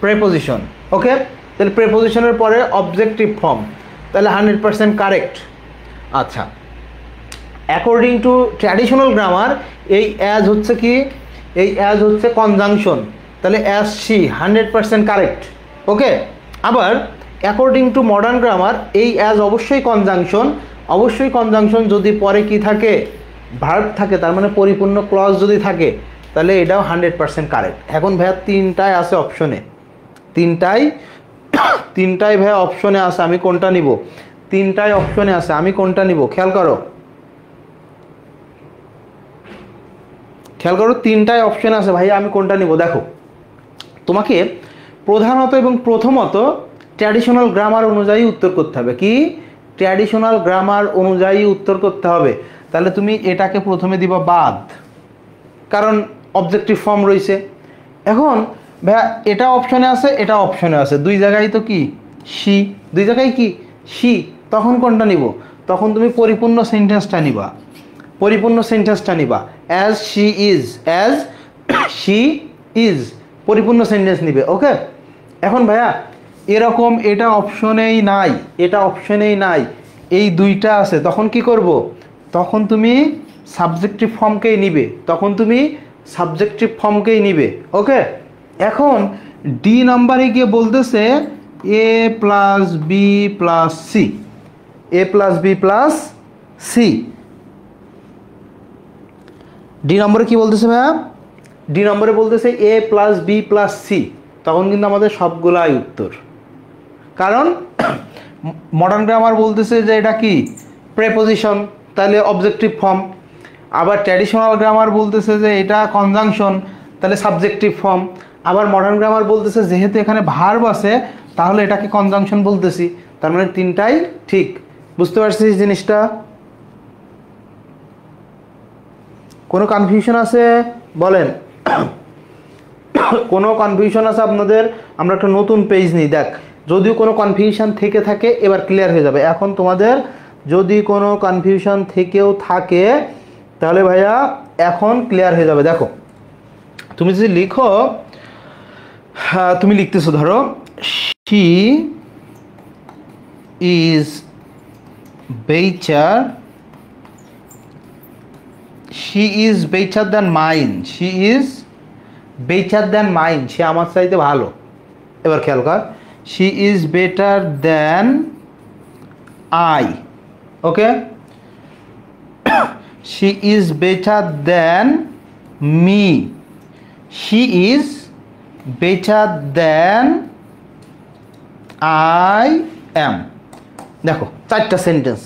প্রেপোজিশন। ওকে, তাহলে প্রেপোজিশনের পরে অবজেক্টিভ ফর্ম, তাহলে 100% কারেক্ট। আচ্ছা, অ্যাকর্ডিং টু ট্র্যাডিশনাল গ্রামার, এই অ্যাজ হচ্ছে কি? এই অ্যাজ হচ্ছে কনজাংশন, তাহলে অ্যাজ শি 100% কারেক্ট। ওকে, আবার অ্যাকর্ডিং টু মডার্ন গ্রামার, এই অ্যাজ অবশ্যই কনজাংশন, অবশ্যই কনজাংশন যদি পরে কি থাকে? ভার্ব থাকে তার মানে পরিপূর্ণ ক্লজ যদি থাকে তাহলে এটাও 100% কারেক্ট। এখন ভাইয়া তিনটায় আছে অপশনে, তিনটাই ভাইয়া অপশনে আছে, আমি কোনটা নিব? তিনটায় অপশনে আছে, আমি কোনটা নিব? খেয়াল করো তিনটায় অপশন আছে ভাইয়া, আমি কোনটা নিব? দেখো তোমাকে প্রধানত এবং প্রথমত ট্র্যাডিশনাল গ্রামার অনুযায়ী উত্তর করতে হবে। কি? ট্র্যাডিশনাল গ্রামার অনুযায়ী উত্তর করতে হবে। তাহলে তুমি এটাকে প্রথমে দিবা বাদ, কারণ অবজেক্টিভ ফর্ম রয়েছে। এখন ভাইয়া এটা অপশনে আছে, এটা অপশনে আছে, দুই জায়গায় তো কি সি, দুই জায়গায় কি সি, তখন কোনটা নিব? তখন তুমি পরিপূর্ণ সেন্টেন্সটা নিবা, পরিপূর্ণ সেন্টেন্সটা নিবা। অ্যাজ শি ইজ পরিপূর্ণ সেন্টেন্স নিবে। ওকে, এখন ভাইয়া এরকম এটা অপশনেই নাই, এটা অপশনেই নাই, এই দুইটা আছে, তখন কি করব? তখন তুমি সাবজেক্টিভ ফর্মকেই নিবে, তখন তুমি সাবজেক্টিভ ফর্মকেই নিবে। ওকে, এখন ডি নাম্বারে গিয়ে বলতেছে A plus B plus C, A plus B plus C. D নম্বরে কি বলতেছে ভাইয়া? ডি নম্বরে বলতেছে A plus B plus C, তখন কিন্তু আমাদের সবগুলাই উত্তর। কারণ মডার্ন গ্রামার বলতেছে যে এটা কি প্রেপোজিশন, তাহলে অবজেক্টিভ ফর্ম। আবার ট্র্যাডিশনাল গ্রামার বলতেছে যে এটা কনজাংশন, তাহলে সাবজেক্টিভ ফর্ম। আবার মডার্ন গ্রামার বলতেছে যেহেতু এখানে ভার্ব আছে তাহলে এটাকে কনজাংশন বলতেছি। তার মানে তিনটাই ঠিক। বুঝতে পারছিস জিনিসটা? কোনো কনফিউশন আছে বলেন? কোনো কনফিউশন আছে আপনাদের? আমরা একটা নতুন পেজ নিই, দেখ যদিও কোনো কনফিউশন থেকে থাকে এবার ক্লিয়ার হয়ে যাবে। এখন তোমাদের যদি কোনো কনফিউশন থেকেও থাকে তাহলে ভাইয়া এখন ক্লিয়ার হয়ে যাবে। দেখো তুমি যদি লিখো, তুমি লিখতেছো ধরো she is better, she is better than mine, she is better than mine, সে আমার চাইতে ভালো। এবার খেয়াল কর, she is better than I, okay, she is better than me, she is better than I am। দেখো চারটা সেন্টেন্স,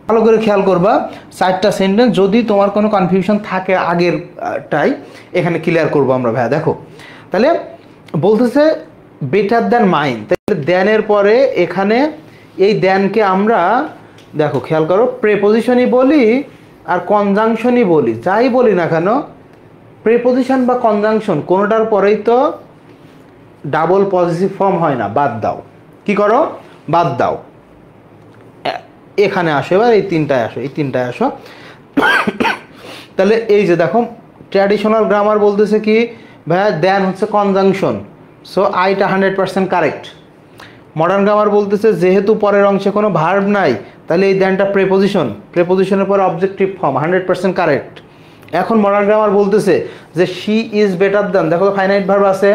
ভালো করে খেয়াল করবা, চারটা সেন্টেন্স। যদি তোমার কোনো কনফিউশন থাকে আগেরটাই এখানে ক্লিয়ার করবো আমরা ভাইয়া। দেখো তাহলে বলতেছে বেটার দ্যান মাইন, তাহলে দ্যানের পরে এখানে এই দ্যানকে আমরা দেখো খেয়াল করো প্রেপোজিশনই বলি আর কনজাংশনই বলি, যাই বলি না কেন প্রেপোজিশন বা কনজাংশন কোনোটার পরেই তো ডাবল পজিটিভ ফর্ম হয় না, বাদ দাও। কি করো? বাদ দাও। এখানে আসো, এবার এই তিনটায় আসো, এই তিনটায় আসো। তাহলে এই যে দেখো ট্র্যাডিশনাল গ্রামার বলতেছে কি ভাইয়া দেন হচ্ছে কনজাংশন, সো আইটা 100% কারেক্ট। মডার্ন গ্রামার বলতেছে যেহেতু পরের অংশে কোনো ভার্ব নাই তাহলে এই দেনটা প্রেপোজিশন, প্রেপোজিশনের পরে অবজেক্টিভ ফর্ম, 100% কারেক্ট। এখন মডার্ন গ্রামার বলতেছে যে শি ইজ বেটার দ্যান, দেখো ফাইনাইট ভার্ব আছে,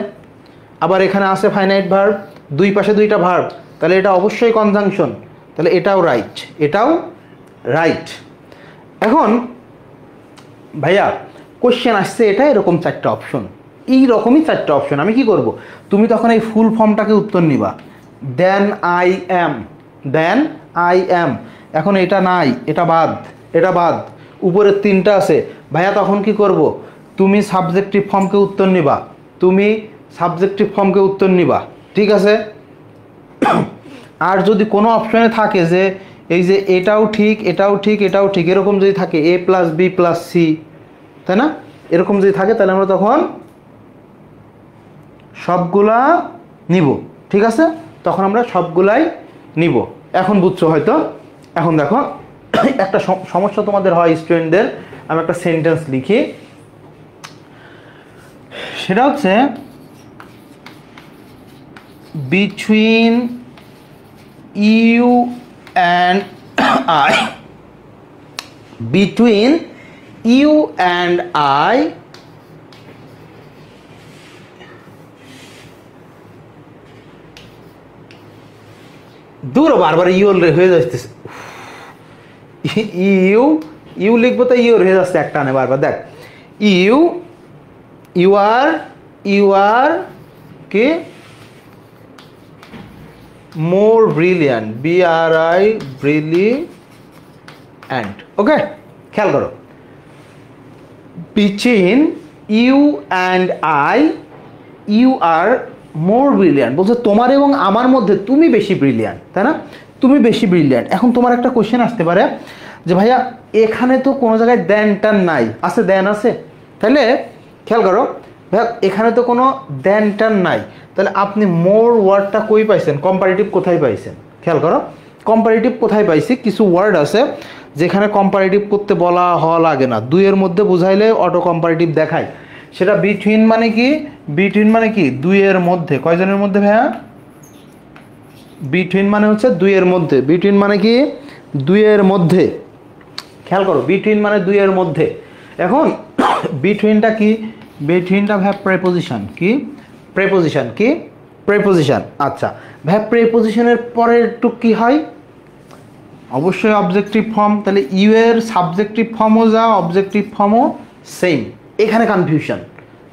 আবার এখানে আছে ফাইনাইট ভার্ব, দুই পাশে দুইটা ভার্ব, তাহলে এটা অবশ্যই কনজাংশন, তাহলে এটাও রাইট, এটাও রাইট। এখন ভাইয়া কোশ্চেন আসছে এটা এরকম চারটা অপশন, এই রকমই চারটা অপশন। আমি কি করব? তুমি তখন এই ফুল ফর্মটাকে উত্তর নিবা, then I am, then I am. এখন এটা নাই, এটা বাদ, এটা বাদ, উপরের তিনটা আছে ভাইয়া, তখন কি করব? তুমি সাবজেক্টিভ ফর্মকে উত্তর নিবা, তুমি সাবজেক্টিভ ফর্মকে উত্তর নিবা, ঠিক আছে? আর যদি কোনো অপশনে থাকে যে এই যে এটাও ঠিক, এটাও ঠিক, এটাও ঠিক, এরকম যদি থাকে এ প্লাস বি প্লাস সি, তাই না, এরকম যদি থাকে তাহলে আমরা তখন সবগুলা নিব, ঠিক আছে? তখন আমরা সবগুলাই নিব। এখন বুঝছো হয়তো। এখন দেখো একটা সমস্যা তোমাদের হয় স্টুডেন্টদের, আমি একটা সেন্টেন্স লিখি, সেটা হচ্ছে between you and I, between you and I দূর বারবার ইউ হয়ে যাচ্ছে, ইউ ইউ লিখবো তো ইউ রয়ে যাচ্ছে একটা আনে বারবার। দেখ ইউ ইউ আর কি more brilliant, BRI brilliant. Okay, খেয়াল করো, between you and I you are more brilliant বলছে তোমার এবং আমার মধ্যে তুমি বেশি ব্রিলিয়ান্ট, তাই না? তুমি বেশি ব্রিলিয়ান্ট। এখন তোমার একটা কোশ্চেন আসতে পারে যে ভাইয়া এখানে তো কোনো জায়গায় দেনটার নাই, আছে দেন আছে, তাহলে খেয়াল করো ভাইয়া এখানে তো কোনো দেনটার নাই, তাহলে আপনি মোর ওয়ার্ডটা কই পাইছেন, কম্পারেটিভ কোথায় পাইছেন? খেয়াল করো কম্পারেটিভ কোথায় পাইছি, কিছু ওয়ার্ড আছে যেখানে কম্পারেটিভ করতে বলা হওয়া লাগে না, দুইয়ের মধ্যে বুঝাইলে অটো কম্পারেটিভ দেখায়। সেটা বিটুইন মানে কি, বিটুইন মানে কি দুইয়ের মধ্যে, কয়জনের মধ্যে ভাইয়া? বিটুইন মানে হচ্ছে দুইয়ের মধ্যে, বিটুইন মানে কি দুইয়ের মধ্যে। খেয়াল করো বিটুইন মানে দুইয়ের মধ্যে। এখন বিটুইনটা কি, বিটুইনটা ভাইয়া প্রেপোজিশন, কি প্রেপোজিশন, কি প্রেপোজিশন। আচ্ছা ভাইয়া প্রেপোজিশনের পরের টুক কি হয়? অবশ্যই অবজেক্টিভ ফর্ম, তাহলে ইউ এর সাবজেক্টিভ ফর্মও যা অবজেক্টিভ ফর্মও সেম। এখানে কনফিউশন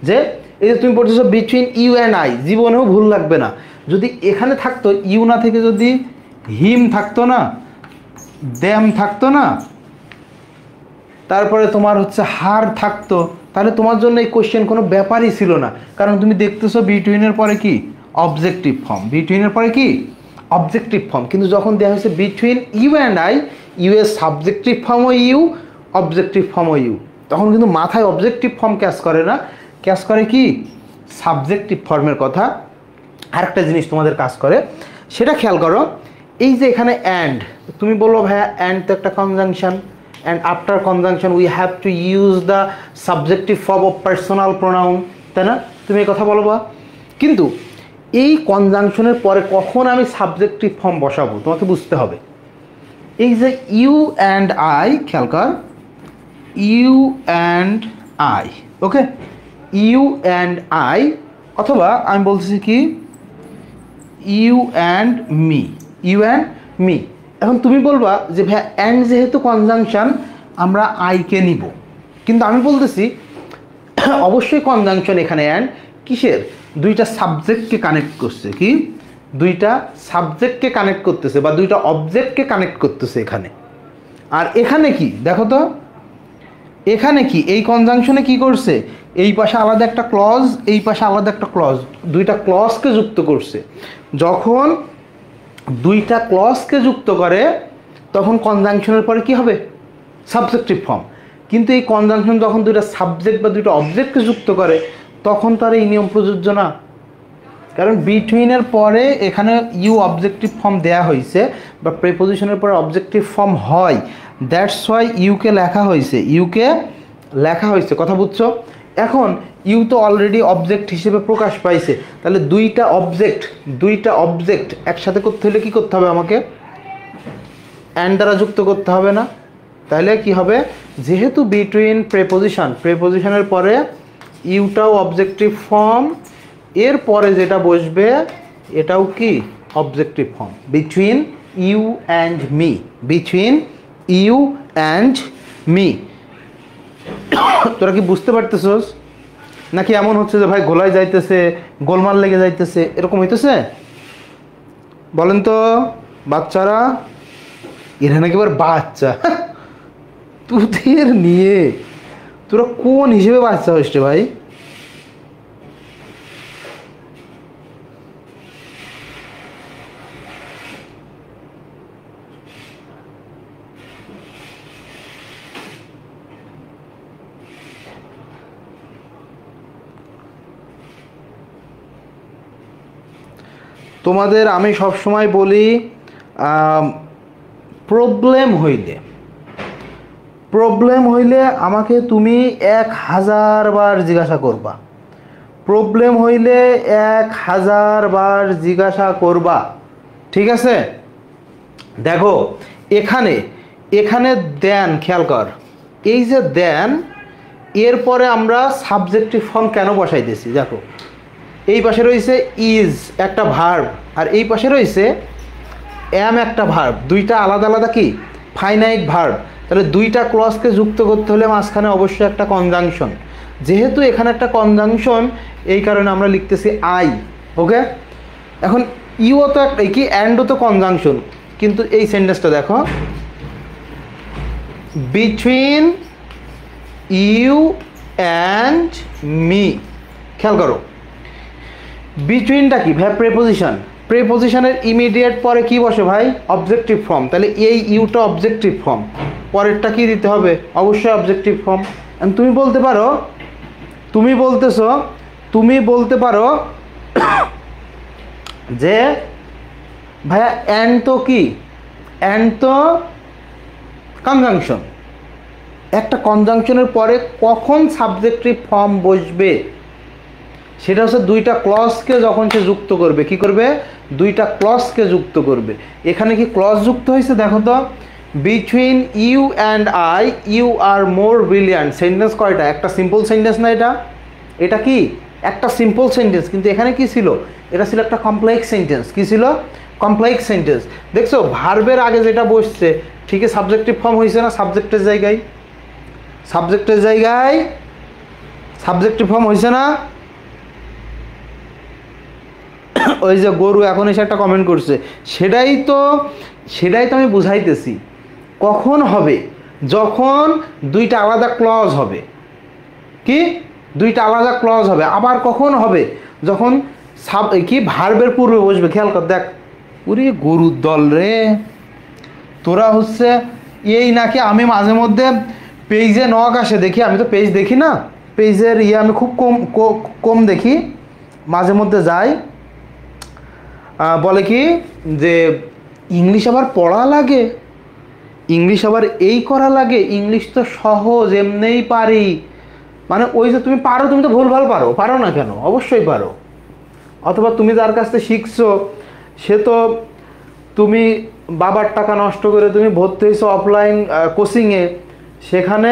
যে এই যে তুমি পড়তেছো বিটুইন ইউ অ্যান্ড আই, জীবনেও ভুল লাগবে না। যদি এখানে থাকতো ইউ না থেকে যদি হিম থাকতো না, দ্যাম থাকতো না, তারপরে তোমার হচ্ছে হার থাকতো, তাহলে তোমার জন্য এই কোশ্চেন কোনো ব্যাপারই ছিল না। কারণ তুমি দেখতেছো বিটুইনের পরে কি অবজেক্টিভ ফর্ম, বিটুইনের পরে কি অবজেক্টিভ ফর্ম। কিন্তু যখন দেওয়া হয়েছে between you and I, you এর সাবজেক্টিভ ফর্মও ইউ, অবজেক্টিভ ফর্মও ইউ, তখন কিন্তু মাথায় অবজেক্টিভ ফর্ম ক্যাচ করে না, ক্যাচ করে কি সাবজেক্টিভ ফর্মের কথা। আরেকটা জিনিস তোমাদের কাজ করে সেটা খেয়াল করো, এই যে এখানে অ্যান্ড, তুমি বলবো ভাইয়া অ্যান্ড তো একটা conjunction, and after conjunction we have to use the subjective form of personal pronoun, তাই না? তুমি এই কথা বলবা, কিন্তু এই কনজাংশনের পরে কখন আমি সাবজেক্টিভ ফর্ম বসাবো তোমাকে বুঝতে হবে। এই যে ইউ অ্যান্ড আই, খেয়াল কর you and I, okay you and I, অথবা আমি বলতেছি কি you and me, you and me. এখন তুমি বলবা যে ভাই অ্যান্ড যেহেতু কনজাংশন আমরা আইকে নিব, কিন্তু আমি বলতেছি অবশ্যই কনজাংশন এখানে অ্যান্ড কিসের, দুইটা সাবজেক্টকে কানেক্ট করছে, কি দুইটা সাবজেক্টকে কানেক্ট করতেছে বা দুইটা অবজেক্টকে কানেক্ট করতেছে এখানে। আর এখানে কি দেখো তো, এখানে কি এই কনজাংশনে কি করছে, এই পাশে আলাদা একটা ক্লজ, এই পাশে আলাদা একটা ক্লজ, দুইটা ক্লজকে যুক্ত করছে। যখন দুইটা ক্লজকে যুক্ত করে তখন কনজাংশনের পরে কি হবে সাবজেক্টিভ ফর্ম। কিন্তু এই কনজাংশন যখন দুইটা সাবজেক্ট বা দুইটা অবজেক্টকে যুক্ত করে তখন তার এই নিয়ম প্রযোজ্য না, কারণ বিটুইনের পরে এখানে ইউ অবজেক্টিভ ফর্ম দেয়া হয়েছে বা প্রেপোজিশনের পরে অবজেক্টিভ ফর্ম হয়, দ্যাটস ওয়াই ইউকে লেখা হয়েছে, ইউকে লেখা হয়েছে, কথা বুঝছো? এখন ইউ তো অলরেডি অবজেক্ট হিসেবে প্রকাশ পাইছে, তাহলে দুইটা অবজেক্ট একসাথে করতে হলে কি করতে হবে, আমাকে অ্যান্ড দ্বারা যুক্ত করতে হবে না? তাহলে কি হবে, যেহেতু বিটুইন প্রেপোজিশনের পরে ইউটাও অবজেক্টিভ ফর্ম, এর পরে যেটা বসবে এটাও কি objective form, between you and me, between you and me. তোরা কি বুঝতে পারতেছস নাকি এমন হচ্ছে যে ভাই গোলায় যাইতেছে, গোলমাল লেগে যাইতেছে, এরকম হইতেছে? বলেন তো বাচ্চারা, এরা নাকি এবার বাচ্চা, তোদের নিয়ে তোরা কোন হিসেবে বাচ্চা হইস রে ভাই? তোমাদের আমি সব সময় বলি প্রবলেম হইলে আমাকে তুমি 1000 বার জিজ্ঞাসা করবা, প্রবলেম হইলে 1000 বার জিজ্ঞাসা করবা, ঠিক আছে? দেখো এখানে দেন, খেয়াল কর এই যে দেন, এরপরে আমরা সাবজেক্টিভ ফর্ম কেন বসাইতেছি, দেখো এই পাশে রয়েছে ইজ একটা ভার্ব আর এই পাশে রয়েছে অ্যাম একটা ভার্ব, দুইটা আলাদা আলাদা কি ফাইনাইট ভার্ব। তাহলে দুইটা ক্লজকে যুক্ত করতে হলে মাঝখানে অবশ্যই একটা কনজাংশন, যেহেতু এখানে একটা কনজাংশন এই কারণে আমরা লিখতেছি আই। ওকে, এখন ইউও তো একটা কি, অ্যান্ডও তো কনজাংশন, কিন্তু এই সেন্টেন্সটা দেখো, বিটুইন ইউ অ্যান্ড মি। খেয়াল করো, বিটুইনটা কি ভাই? প্রেপোজিশন। প্রেপোজিশনের ইমিডিয়েট পরে কি বসে ভাই? Objective form. তাহলে এই ইউটা অবজেক্টিভ ফর্ম, পরেরটা কি দিতে হবে? অবশ্যই অবজেক্টিভ ফর্ম। তুমি বলতে পারো, তুমি বলতে পারো যে ভাইয়া অ্যান্ড তো কি, অ্যান্ড তো কনজাংশন। একটা কনজাংশনের পরে কখন সাবজেক্টিভ ফর্ম বসবে সেটা হচ্ছে দুইটা ক্লজকে যখন সে যুক্ত করবে। কি করবে? দুইটা ক্লজকে যুক্ত করবে। এখানে কি ক্লজ যুক্ত হয়েছে দেখো তো, between you and I you are more brilliant. Sentence কয়টা? একটা সিম্পল সেন্টেন্স না এটা? এটা কি একটা সিম্পল সেন্টেন্স, কিন্তু এখানে কি ছিল? এটা ছিল একটা কমপ্লেক্স সেন্টেন্স। কি ছিল? Complex sentence. দেখছো ভার্বের আগে যেটা বসছে ঠিকই সাবজেক্টিভ ফর্ম হয়েছে না? সাবজেক্টের জায়গায়, সাবজেক্টের জায়গায় সাবজেক্টিভ ফর্ম হয়েছে না? ওই যে গরু এখন এসে একটা কমেন্ট করছে, সেটাই তো আমি বুঝাইতেছি। কখন হবে? যখন দুইটা আলাদা ক্লজ হবে। কি? দুইটা আলাদা ক্লজ হবে। আবার কখন হবে? যখন কি ভার্বের পূর্বে বসবে। খেয়াল কর, দেখ, ওরে গরুর দল রে, তোরা হচ্ছে এই নাকি। আমি মাঝে মধ্যে পেজে নক আসে দেখি, আমি তো পেজ দেখি না, পেজের আমি খুব কম দেখি, মাঝে মধ্যে যাই, বলে কি যে ইংলিশ আবার পড়া লাগে, ইংলিশ আবার এই করা লাগে, ইংলিশ তো সহজ এমনিই পারি। মানে ওই যে তুমি পারো, তুমি তো ভুলভাল পারো না কেন? অবশ্যই পারো। অথবা তুমি যার কাছ থেকে শিখছো সে তো, তুমি বাবার টাকা নষ্ট করে তুমি ভর্তি হয়েছো অফলাইন কোচিংয়ে, সেখানে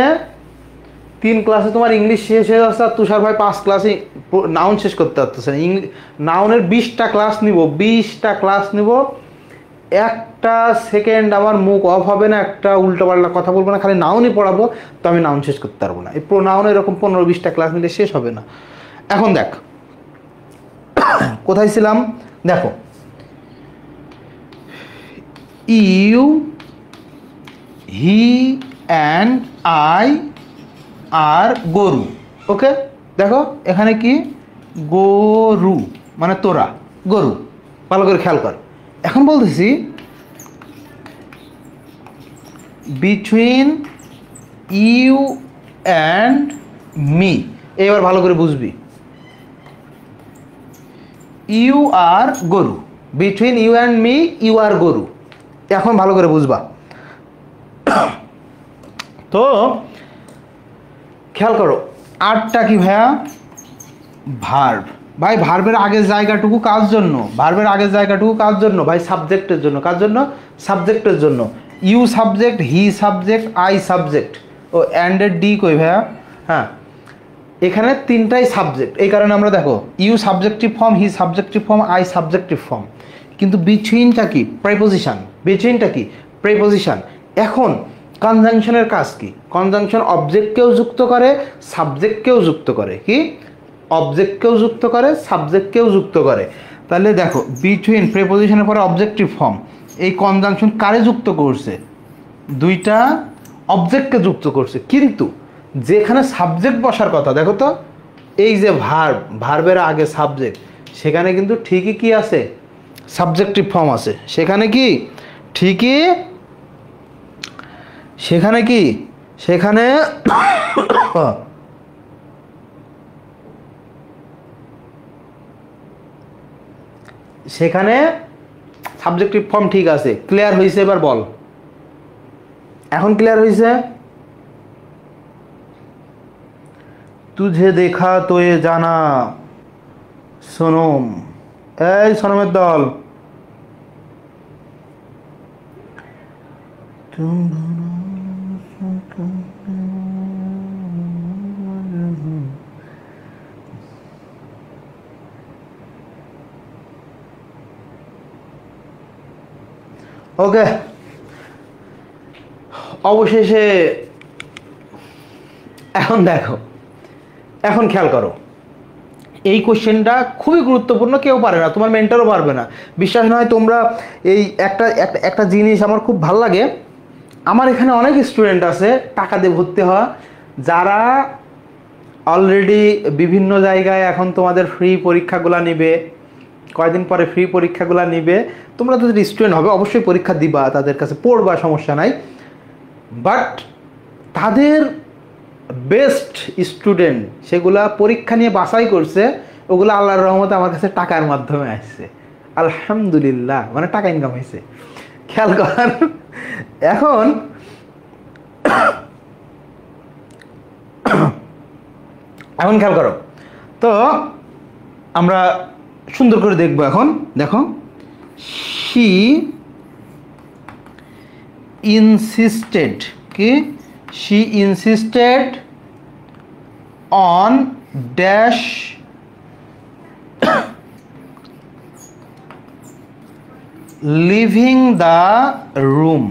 3 ক্লাসে তোমার ইংলিশ শেষ হয়ে যাচ্ছে, আর তুষার ভাই 5 ক্লাসে নাউন শেষ করতে পারতেছে না। নাউনের 20টা ক্লাস নিব, 20টা ক্লাস নিব, একটা সেকেন্ড আমার মুখ অফ হবে না, একটা উল্টোপাল্টা কথা বলবো না, খালি নাউনই পড়াবো, তো আমি নাউন শেষ করতে পারবো না। এই নাউন এরকম 15-20টা ক্লাস নিলে শেষ হবে না। এখন দেখ কোথায় ছিলাম, দেখো, ইউ, হি অ্যান্ড আই আর গরু। ওকে, দেখো এখানে কি গরু মানে তোরা, গরু। ভালো করে খেয়াল কর। এখন বলতেছি বিটুইন ইউ অ্যান্ড মি। এবার ভালো করে বুঝবি, ইউ আর গরু, between you and me you are গরু। এখন ভালো করে বুঝবা। তো খেয়াল করো, আরটা কি ভাইয়া? ভার্ব। ভাই ভার্বের আগের জায়গাটুকু কার জন্য? ভার্বের আগের জায়গাটুকু কার জন্য ভাই? সাবজেক্টের জন্য। কার জন্য? সাবজেক্টের জন্য। You subject, he subject, I subject. ও অ্যান্ডের ডি কই ভাইয়া? হ্যাঁ, এখানে 3টাই সাবজেক্ট। এই কারণে আমরা দেখো you subjective form, he subjective form, I subjective form. কিন্তু বিটুইনটা কি? প্রিপোজিশন। বিটুইনটা কি? প্রিপোজিশন। এখন কনজাংশনের কাজ কি? কনজাংশন অবজেক্টকেও যুক্ত করে, সাবজেক্টকেও যুক্ত করে। কি? অবজেক্টকেও যুক্ত করে, সাবজেক্টকেও যুক্ত করে। তাহলে দেখো বিটুইন প্রিপোজিশনের পরে অবজেক্টিভ ফর্ম, এই কনজাংশন কারে যুক্ত করছে? দুইটা অবজেক্টকে যুক্ত করছে। কিন্তু যেখানে সাবজেক্ট বসার কথা, দেখো তো এই যে ভার্ব, ভার্বের আগে সাবজেক্ট, সেখানে কিন্তু ঠিকই কি আছে? সাবজেক্টিভ ফর্ম আছে। সেখানে কি ঠিকই, সেখানে কি, সেখানে সেখানে সাবজেক্টিভ ফর্ম ঠিক আছে। ক্লিয়ার হয়েছে? এবার বল, এখন ক্লিয়ার হয়েছে? তুঝে দেখা তো এ জানা সোনম, এই সোনমের দল, ওকে অবশেষে এখন দেখো, এখন খেয়াল করো, এই কোশ্চেনটা খুবই গুরুত্বপূর্ণ, কেউ পারে না, তোমার মেন্টরও পারবে না, বিশ্বাস নয়। তোমরা এই একটা জিনিস আমার খুব ভালো লাগে, আমার এখানে অনেক স্টুডেন্ট আছে টাকা দিয়ে ভর্তি হওয়া, যারা অলরেডি বিভিন্ন জায়গায় এখন তোমাদের ফ্রি পরীক্ষাগুলো নিবে, কয়েকদিন পরে ফ্রি পরীক্ষাগুলো নিবে। তোমরা তো স্টুডেন্ট হবে, অবশ্যই পরীক্ষা দিবা, তাদের কাছে পড়বা, সমস্যা নাই। বাট তাদের বেস্ট স্টুডেন্ট সেগুলা পরীক্ষা নিয়ে বাছাই করছে, ওগুলো আল্লাহর রহমতে আমার কাছে টাকার মাধ্যমে আসছে, আলহামদুলিল্লাহ, মানে টাকা ইনকাম হয়েছে। খেয়াল করার এখন এখন খেয়াল করো তো, আমরা সুন্দর করে দেখবো। এখন দেখো, শি ইনসিস্টেড, কি she insisted on dash living the room,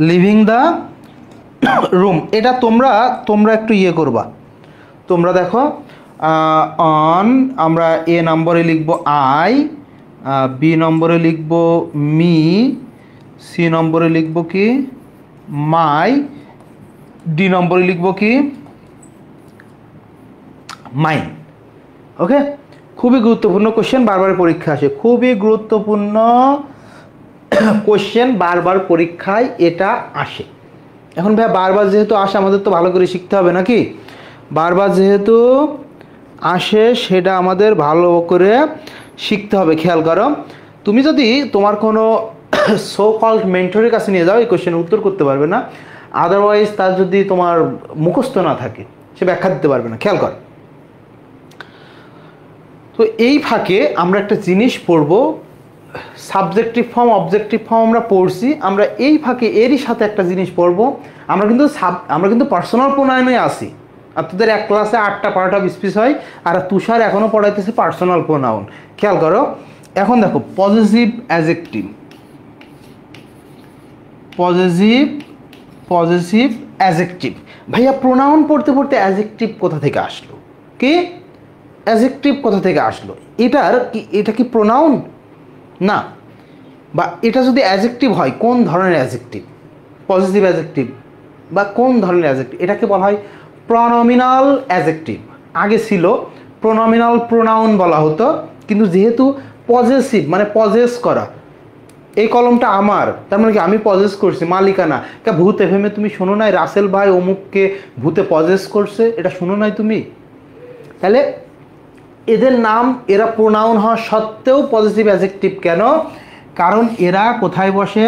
living the room. এটা তোমরা একটু ইয়ে করবা, তোমরা দেখো, অন আমরা এ নম্বরে লিখবো আই, বি নম্বরে লিখবো মি, সি নম্বরে লিখবো কি মাই, ডি নম্বরে লিখবো কি মাইন। ওকে, খুবই গুরুত্বপূর্ণ কোশ্চেন, বারবার পরীক্ষা আসে, খুবই গুরুত্বপূর্ণ কোশ্চেন, বারবার পরীক্ষায় এটা আসে। এখন ভাই বারবার যেহেতু আসে, আমাদের তো ভালো করে শিখতে হবে নাকি? বারবার যেহেতু আসে, সেটা আমাদের ভালো করে শিখতে হবে। খেয়াল করো, তুমি যদি তোমার কোনো সো কল্ড মেন্টরের কাছে নিয়ে যাও, এই কোশ্চেনের উত্তর করতে পারবে না, আদারওয়াইজ তার যদি তোমার মুখস্থ না থাকে, সে ব্যাখ্যা দিতে পারবে না। খেয়াল কর, তো এই ফাঁকে আমরা একটা জিনিস পড়ব, সাবজেক্টিভ ফর্ম অবজেক্টিভ ফর্ম আমরা পড়ছি, আমরা এই ফাঁকে এরই সাথে একটা জিনিস পড়ব। আমরা কিন্তু পার্সোনাল প্রোনাউনে আসি, আর তোদের এক ক্লাসে 8টা 12টা 20 পিস হয়, আর তুষার এখনও পড়াইতেছে পার্সোনাল প্রোনাউন। খেয়াল করো, এখন দেখো পজেসিভ অ্যাডজেক্টিভ, পজেসিভ অ্যাডজেক্টিভ। ভাইয়া প্রোনাউন পড়তে পড়তে অ্যাডজেক্টিভ কোথা থেকে আসলো? কি অ্যাডজেক্টিভ কোথা থেকে আসলো? এটা কি প্রোনাউন না? বা এটা যদি অ্যাডজেক্টিভ হয়, কোন ধরনের অ্যাডজেক্টিভ? পজিটিভ অ্যাডজেক্টিভ বা কোন ধরনের অ্যাডজেক্টিভ? এটাকে বলা হয় প্রনোমিনাল অ্যাডজেক্টিভ। আগে ছিল প্রনোমিনাল প্রোনাউন বলা হতো, কিন্তু যেহেতু পজেসিভ মানে পজেস করা, এই কলমটা আমার, তার মানে কি আমি পজেস করছি, মালিকানা। ভূত এফএমে তুমি শোনো নাই রাসেল ভাই অমুককে ভূতে পজেস করছে? এটা শোনো নাই তুমি? তাহলে এদের নাম, এরা প্রোনাউন হওয়া সত্ত্বেও পজিটিভ অ্যাডজেক্টিভ কেন? কারণ এরা কোথায় বসে?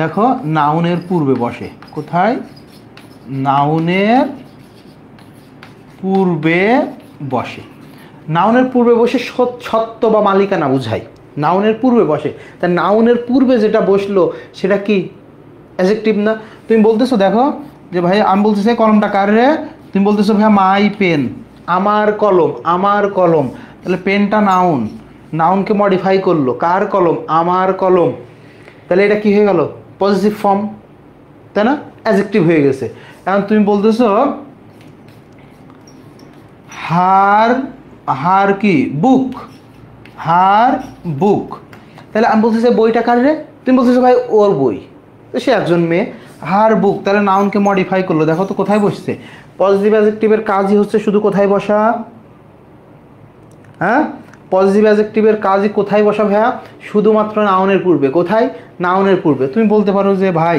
দেখো, নাউনের পূর্বে বসে। কোথায়? নাউনের পূর্বে বসে। নাউনের পূর্বে বসে সত্য বা মালিকানা বুঝায়, নাউনের পূর্বে বসে। তা নাউনের পূর্বে যেটা বসলো সেটা কি অ্যাডজেক্টিভ না? তুমি বলতেছো, দেখো যে ভাই আমি বলতেছি কলমটা কার রে, তুমি বলতেছো ভাই মাই পেন, আমার কলম, আমার কলম। তাহলে পেনটা নাউন, নাউনকে মডিফাই করলো, কার কলম? আমার কলম। তাহলে এটা কি হয়ে গেল? পজিটিভ ফর্ম, তাই না? অ্যাডজেক্টিভ হয়ে গেছে। এখন তুমি বলতেছো হার কি বুক, হার বুক। তাহলে আমি বলতেছি বইটা কার রে, তুমি বলতেছো ভাই ওর বই, তো সে একজন মেয়ে, হার বুক। তাহলে নাউনকে মডিফাই করলো, দেখো তো কোথায় বসছে? পজিটিভ অ্যাডজেক্টিভের কাজই হচ্ছে শুধু কোথায় বসা? হ্যাঁ, পজিটিভ অ্যাডজেক্টিভের কাজই কোথায় বসা ভাইয়া? শুধুমাত্র নাউনের পূর্বে। কোথায়? নাউনের পূর্বে। তুমি বলতে পারো যে ভাই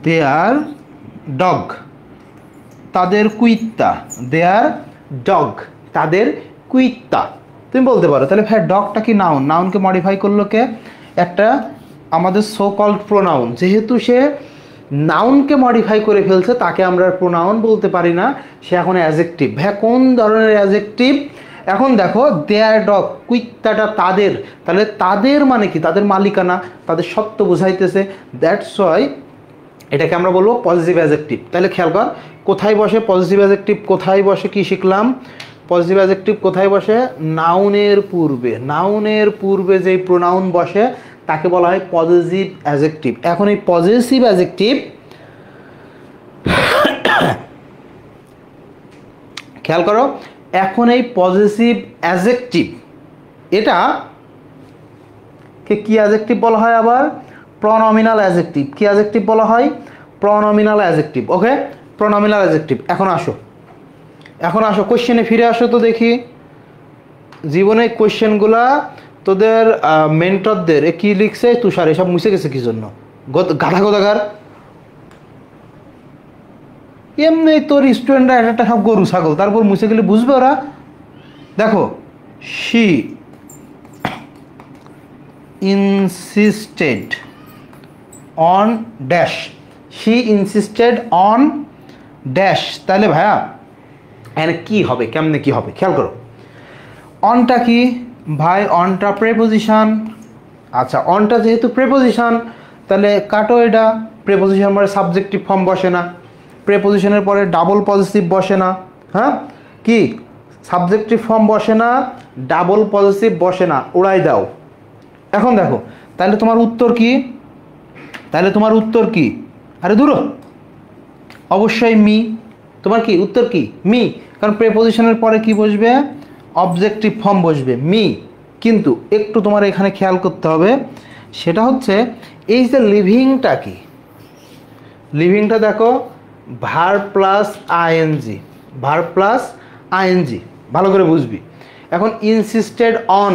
দেয়ার ডগ, তাদের কুইত্তা, দেয়ার ডগ, তাদের কুইত্তা, তুমি বলতে পারো। তাহলে ভাই ডগটা কি নাউন, নাউনকে মডিফাই করলো কে? একটা আমাদের সো কল্ড প্রোনাউন, যেহেতু সে নাউনকে মডিফাই করে ফেলছে, তাকে আমরা প্রোনাউন বলতে পারি না, সে এখন অ্যাডজেক্টিভ। ভাই কোন ধরনের অ্যাডজেক্টিভ? এখন দেখো দেয়ার ডগ, কুইত্তাটা তাদের, তাহলে তাদের মানে কি? তাদের মালিকানা, তাদের সত্য বুঝাইতেছে। দ্যাটস ওয়াই এটাকে আমরা বলবো পজিটিভ অ্যাডজেক্টিভ। তাহলে খেয়াল কর কোথায় বসে পজিটিভ অ্যাডজেক্টিভ, কোথায় বসে কি শিখলাম? পজিটিভ অ্যাডজেক্টিভ কোথায় বসে? নাউনের পূর্বে। নাউনের পূর্বে যেই প্রোনাউন বসে তাকে বলা হয় পজিটিভ অ্যাডজেক্টিভ। এখন এই পজিটিভ অ্যাডজেক্টিভ খেয়াল করো, এখন এই পজিটিভ অ্যাডজেক্টিভ এটা কে কি অ্যাডজেক্টিভ বলা হয়? আবার প্রনোমিনাল অ্যাডজেক্টিভ। কি অ্যাডজেক্টিভ বলা হয়? প্রনোমিনাল অ্যাডজেক্টিভ। ওকে, প্রনোমিনাল অ্যাডজেক্টিভ। এখন আসো কোশ্চেনে ফিরে আসো তো দেখি। জীবনে কোশ্চেনগুলা তোদের মেন্টরদের কি লিখছে? তুষার এসব মুছে গেছে কি জন্য? গাধা গোদাগার। এমনি তোর স্টুডেন্টরা একটা সব গরু ছাগল, তারপর মুছে গেলে বুঝবে ওরা। দেখো, she insisted on dash, she insisted on dash. তাহলে ভাইয়া এখানে কি হবে, কেমনে কি হবে খেয়াল করো। অনটা কি ভাই? অনটা প্রেপোজিশন। আচ্ছা, অনটা যেহেতু প্রেপোজিশন তাহলে কাটো এটা। প্রেপোজিশন পরে সাবজেক্টিভ ফর্ম বসে না, প্রেপোজিশনের পরে ডাবল পজিটিভ বসে না। হ্যাঁ, কি সাবজেক্টিভ ফর্ম বসে না, ডাবল পজিটিভ বসে না, উড়াই দাও। এখন দেখো, তাহলে তোমার উত্তর কি? আরে দূর, অবশ্যই মি। তোমার কি উত্তর? কি মি, কারণ প্রেপোজিশনের পরে কি বসবে? অবজেক্টিভ ফর্ম বসবে, মি। কিন্তু একটু তোমার এখানে খেয়াল করতে হবে, সেটা হচ্ছে এই যে লিভিংটা কি, লিভিংটা দেখো verb plus ING, verb plus ING, ভালো করে বুঝবি। এখন ইনসিস্টেড অন,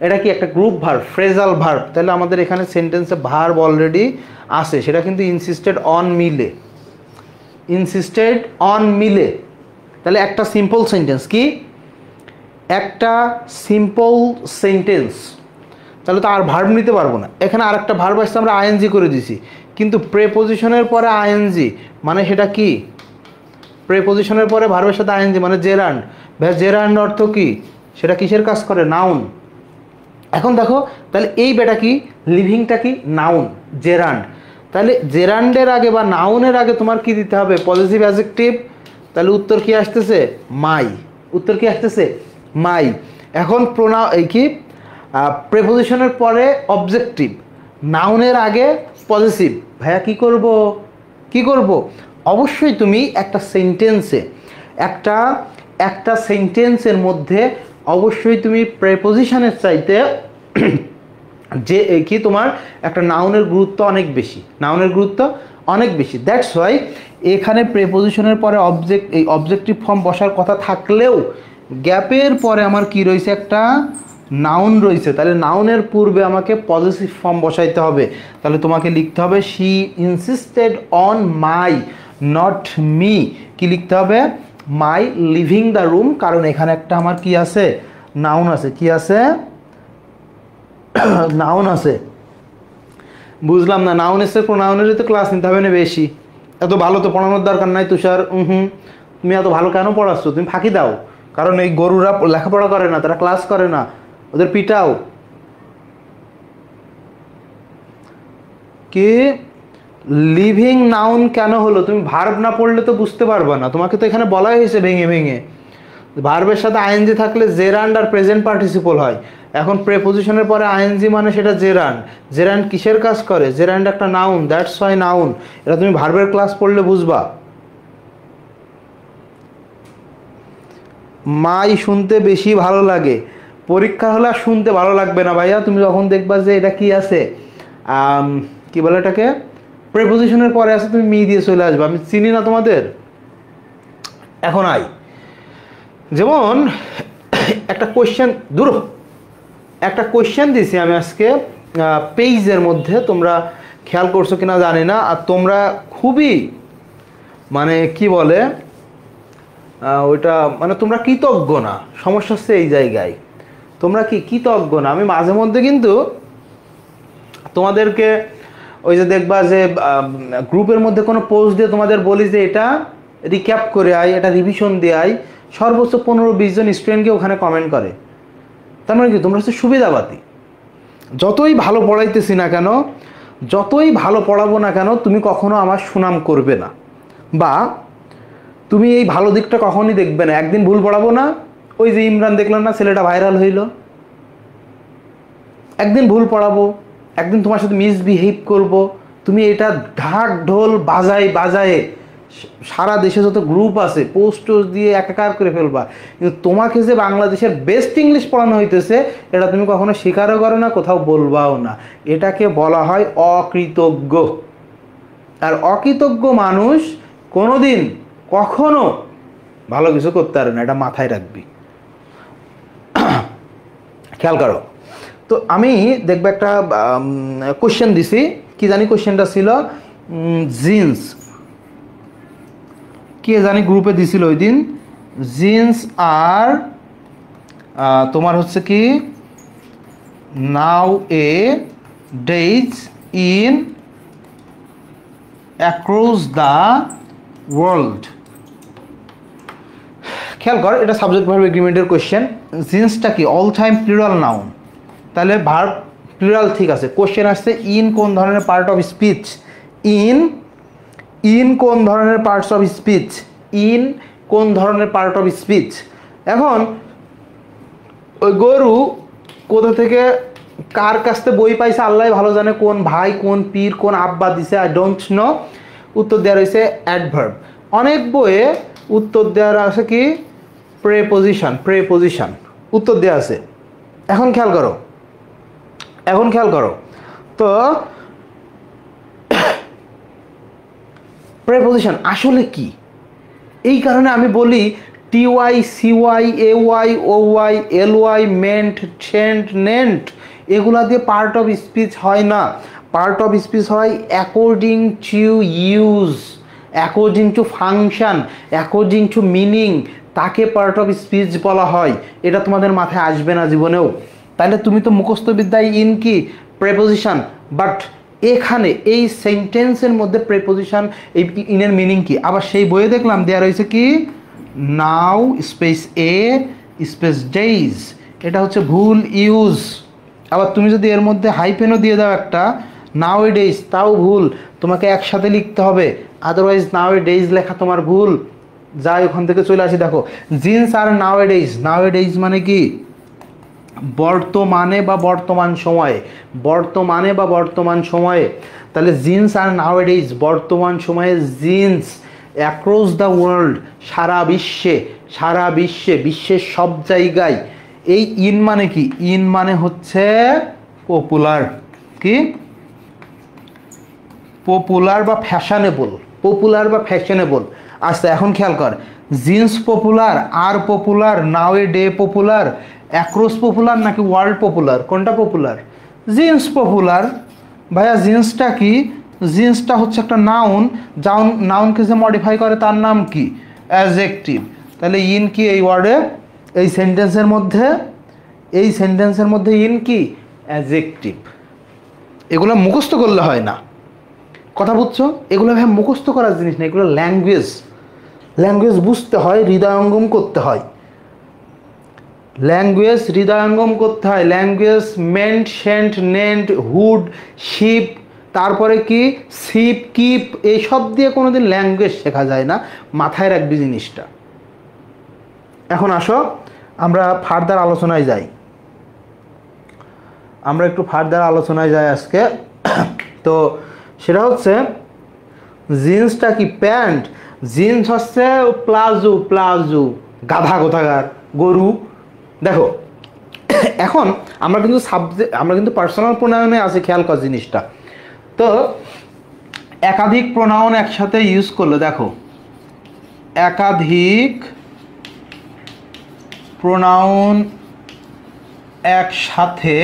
এটা কি একটা গ্রুপ ভার্ব, ফ্রেজাল ভার্ব। তাহলে আমাদের এখানে সেন্টেন্সে ভার্ব অলরেডি আছে, সেটা কিন্তু ইনসিস্টেড অন মিলে, ইনসিস্টেড অন মিলে। তাহলে একটা সিম্পল সেন্টেন্স, কি একটা সিম্পল সেন্টেন্স, তাহলে তো আর ভার্ব নিতে পারবো না। এখানে আর একটা ভার্ব আসছে, আমরা আইএনজি করে দিছি, কিন্তু প্রেপোজিশনের পরে আইএনজি মানে সেটা কি? প্রেপোজিশনের পরে ভার্বের সাথে আইএনজি মানে জেরান্ড। জেরান্ড অর্থ কি? সেটা কিসের কাজ করে? নাউন। এখন দেখো, তাহলে এই বেটা কি? লিভিংটা কি? Noun, gerund. তাহলে জেরান্ডের আগে বা নাউনের আগে তোমার কি দিতে হবে? Positive adjective. তাহলে উত্তর কি আসতেছে? মাই। উত্তর কি আসতেছে? মাই। এখন এই কি প্রেপোজিশনের পরে অবজেক্টিভ, নাউনের আগে পজিটিভ। ভাইয়া কি করব? অবশ্যই তুমি একটা সেন্টেন্সে একটা সেন্টেন্সের মধ্যে অবশ্যই তুমি প্রেপোজিশনের চাইতে যে কি তোমার একটা নাউনের গুরুত্ব অনেক বেশি, দ্যাটস ওয়াই এখানে প্রেপোজিশনের পরে এই অবজেক্টিভ ফর্ম বসার কথা থাকলেও গ্যাপের পরে আমার কি রয়েছে? একটা নাউন রয়েছে। তাহলে নাউনের পূর্বে আমাকে পজিটিভ ফর্ম বসাইতে হবে। তাহলে তোমাকে লিখতে হবে she insisted on my, not me. কি লিখতে হবে? মাই লিভিং দ্য রুম, কারণ এখানে একটা আমার কি আছে? নাউন আছে। কি আছে? নাউন আছে। বুঝলাম না, নাউন এসে প্রোনাউনের তো ক্লাস নিতে হবে না বেশি। এত ভালো তো পড়ানোর দরকার নাই তুষার। তুমি এত ভালো কেন পড়াচ্ছ? তুমি ফাঁকি দাও, কারণ এই গরুরা লেখাপড়া করে না, তারা ক্লাস করে না, ওদের পিটাও। কি লিভিং নাউন কেন হলো? তুমি ভার্ব না পড়লে তো বুঝতে পারবে না। তোমাকে তো এখানে বলাই হয়েছে ভেঙে ভেঙে, ভার্বের সাথে আইএনজি থাকলে জেরান্ড আর প্রেজেন্ট পার্টিসিপল হয়। এখন প্রেপোজিশনের পরে আইএনজি মানে সেটা জেরান্ড। জেরান্ড কিসের কাজ করে? জেরান্ড একটা নাউন, দ্যাটস ওয়াই নাউন। এটা তুমি ভার্বের ক্লাস পড়লে বুঝবা। মাই শুনতে বেশি ভালো লাগে। পরীক্ষা হলে আর শুনতে ভালো লাগবে না ভাইয়া, তুমি যখন দেখবা যে এটা কি আছে, কি বলে এটাকে, প্রেপোজিশনের পরে আছে, তুমি মি দিয়ে চলে আসবে। আমি চিনি না তোমাদের। এখন যেমন একটা কোয়েশ্চেন দিছি আমি আজকে পেজের মধ্যে, তোমরা খেয়াল করছো কিনা জানি না। আর তোমরা খুবই মানে কি বলে ওইটা মানে তোমরা কৃতজ্ঞ না। সমস্যা হচ্ছে এই জায়গায়, তোমরা কি কৃতজ্ঞ না। আমি মাঝে মধ্যে কিন্তু তোমাদেরকে ওই যে দেখবা যে গ্রুপের মধ্যে কোনো পোস্ট দিয়ে তোমাদের বলি যে এটা রিক্যাপ করে আয়, এটা রিভিশন দিয়ে আয়, সর্বোচ্চ 15-20 জন স্টুডেন্টকে ওখানে কমেন্ট করে। তার মানে কি তোমরা হচ্ছে সুবিধাবাদী। যতই ভালো পড়াইতেছি না কেন, যতই ভালো পড়াবো না কেন, তুমি কখনো আমার সুনাম করবে না, বা তুমি এই ভালো দিকটা কখনই দেখবে না। একদিন ভুল পড়াবো না, ওই যে ইমরান দেখলাম না, ছেলেটা ভাইরাল হইল, একদিন ভুল পড়াবো, একদিন তোমার সাথে মিসবিহেভ করব, তুমি এটা ঢাক ঢোল বাজায় বাজায় সারা দেশে যত গ্রুপ আছে পোস্ট দিয়ে একাকার করে ফেলবা, কিন্তু তোমাকে যে বাংলাদেশের বেস্ট ইংলিশ পড়ানো হইতেছে এটা তুমি কখনো স্বীকারও করো না, কোথাও বলবাও না। এটাকে বলা হয় অকৃতজ্ঞ। আর অকৃতজ্ঞ মানুষ কোনোদিন কখনো ভালো কিছু করতে পারে না, এটা মাথায় রাখবি। খেয়াল করো তো, আমি দেখবো একটা কোশ্চেন দিছি, কি জানি কোশ্চেনটা ছিল, জিন্স কে জানি গ্রুপে দিছিল ওই দিন, জিন্স আর তোমার হচ্ছে কি nowadays in across the world. খেয়াল কর, এটা সাবজেক্ট ভার্ব এগ্রিমেন্টের কোশ্চেন। জিন্সটা কি অল টাইম প্লুরাল নাউন, তাহলে ভার্ব প্লুরাল ঠিক আছে। কোশ্চেন আসছে ইন কোন ধরনের পার্ট অফ স্পিচ, ইন কোন ধরনের পার্টস অফ স্পিচ, ইন কোন ধরনের পার্ট অফ স্পিচ। এখন ওই গরু কোথা থেকে কার কাছ থেকে বই পাইছে আল্লাহ ভালো জানে, কোন ভাই কোন পীর কোন আব্বা দিছে, আই ডোন্ট নো। উত্তর দেওয়া রয়েছে অ্যাডভার্ব। অনেক বইয়ে উত্তর দেওয়ার আছে কি প্রেপোজিশন উত্তর দেওয়া আছে। এখন খেয়াল করো তো প্রেপোজিশন আসলে কি, এই কারণে আমি বলি T Y C Y A Y O Y L Y ment sent nent এগুলা দিয়ে পার্ট অফ স্পিচ হয় না। পার্ট অফ স্পিচ হয় according to use, according to function, according to meaning, তাকে পার্ট অফ স্পিচ বলা হয়। এটা তোমাদের মাথায় আসবে না জীবনেও। তাহলে তুমি তো মুখস্থ বিদ্যায় ইন কি প্রেপোজিশন, বাট এখানে এই সেন্টেন্সের মধ্যে প্রেপোজিশন এই ইনের মিনিং কি। আবার সেই বইয়ে দেখলাম দেওয়া রয়েছে কি নাও স্পেস এ স্পেস ডেইজ, এটা হচ্ছে ভুল ইউজ। আবার তুমি যদি এর মধ্যে হাইফেনও দিয়ে দাও একটা নাও এ ডেইজ, তাও ভুল, তোমাকে একসাথে লিখতে হবে, আদারওয়াইজ নাও এ ডেইজ লেখা তোমার ভুল। যাই ওখান থেকে চলে আসি, দেখো জিন্স আর নাও এ ডেইজ, নাও এ ডেইজ মানে কি বর্তমানে বা বর্তমান সময়ে, বর্তমানে বা বর্তমান সময়ে। তাহলে জিন্স আর নাও এ ডেইজ বর্তমান সময়ে জিন্স, অ্যাক্রস দ্য ওয়ার্ল্ড সারা বিশ্বে, সারা বিশ্বে বিশ্বের সব জায়গায়। এই ইন মানে কি, ইন মানে হচ্ছে পপুলার, কি পপুলার বা ফ্যাশনেবল, পপুলার বা ফ্যাশনেবল। আচ্ছা এখন খেয়াল কর, জিন্স পপুলার, আর popular, now a day popular, across popular নাকি ওয়ার্ল্ড পপুলার, কোনটা পপুলার? Jeans popular. ভাইয়া জিন্সটা কি? জিন্সটা হচ্ছে একটা নাউন, নাউনকে যে মডিফাই করে তার নাম কি? অ্যাডজেক্টিভ। তাহলে ইন কি এই ওয়ার্ডে, এই সেন্টেন্সের মধ্যে, এই সেন্টেন্সের মধ্যে ইন কি অ্যাডজেক্টিভ। এগুলো মুখস্থ করলে হয় না, কথা বুঝছো? এগুলো ভাই মুখস্থ করার জিনিস না, এগুলো ল্যাঙ্গুয়েজ, ল্যাঙ্গুয়েজ বুঝতে হয়, হৃদয়ঙ্গম করতে হয়, ল্যাঙ্গুয়েজ হৃদয়ঙ্গম করতে হয়। Language ment sent nent hood ship, তারপরে কি শিপ কিপ, এইসব দিয়ে কোনোদিন ল্যাঙ্গুয়েজ শেখা যায় না, মাথায় রাখবি জিনিসটা। এখন আসো আমরা ফার্দার আলোচনায় যাই, আমরা একটু ফার্দার আলোচনায় যাই আজকে। তো সেটা হচ্ছে জিন্সটা কি প্যান্ট, জিন্স হচ্ছে প্লাজো, প্লাজো গাধা কোথাকার গরু। দেখো এখন আমরা কিন্তু সাবজেক্ট, আমরা কিন্তু পার্সোনাল প্রোনাউনে আছে, খেয়াল কর জিনিসটা। তো একাধিক প্রোনাউন একসাথে ইউজ করলে, দেখো একাধিক প্রোনাউন একসাথে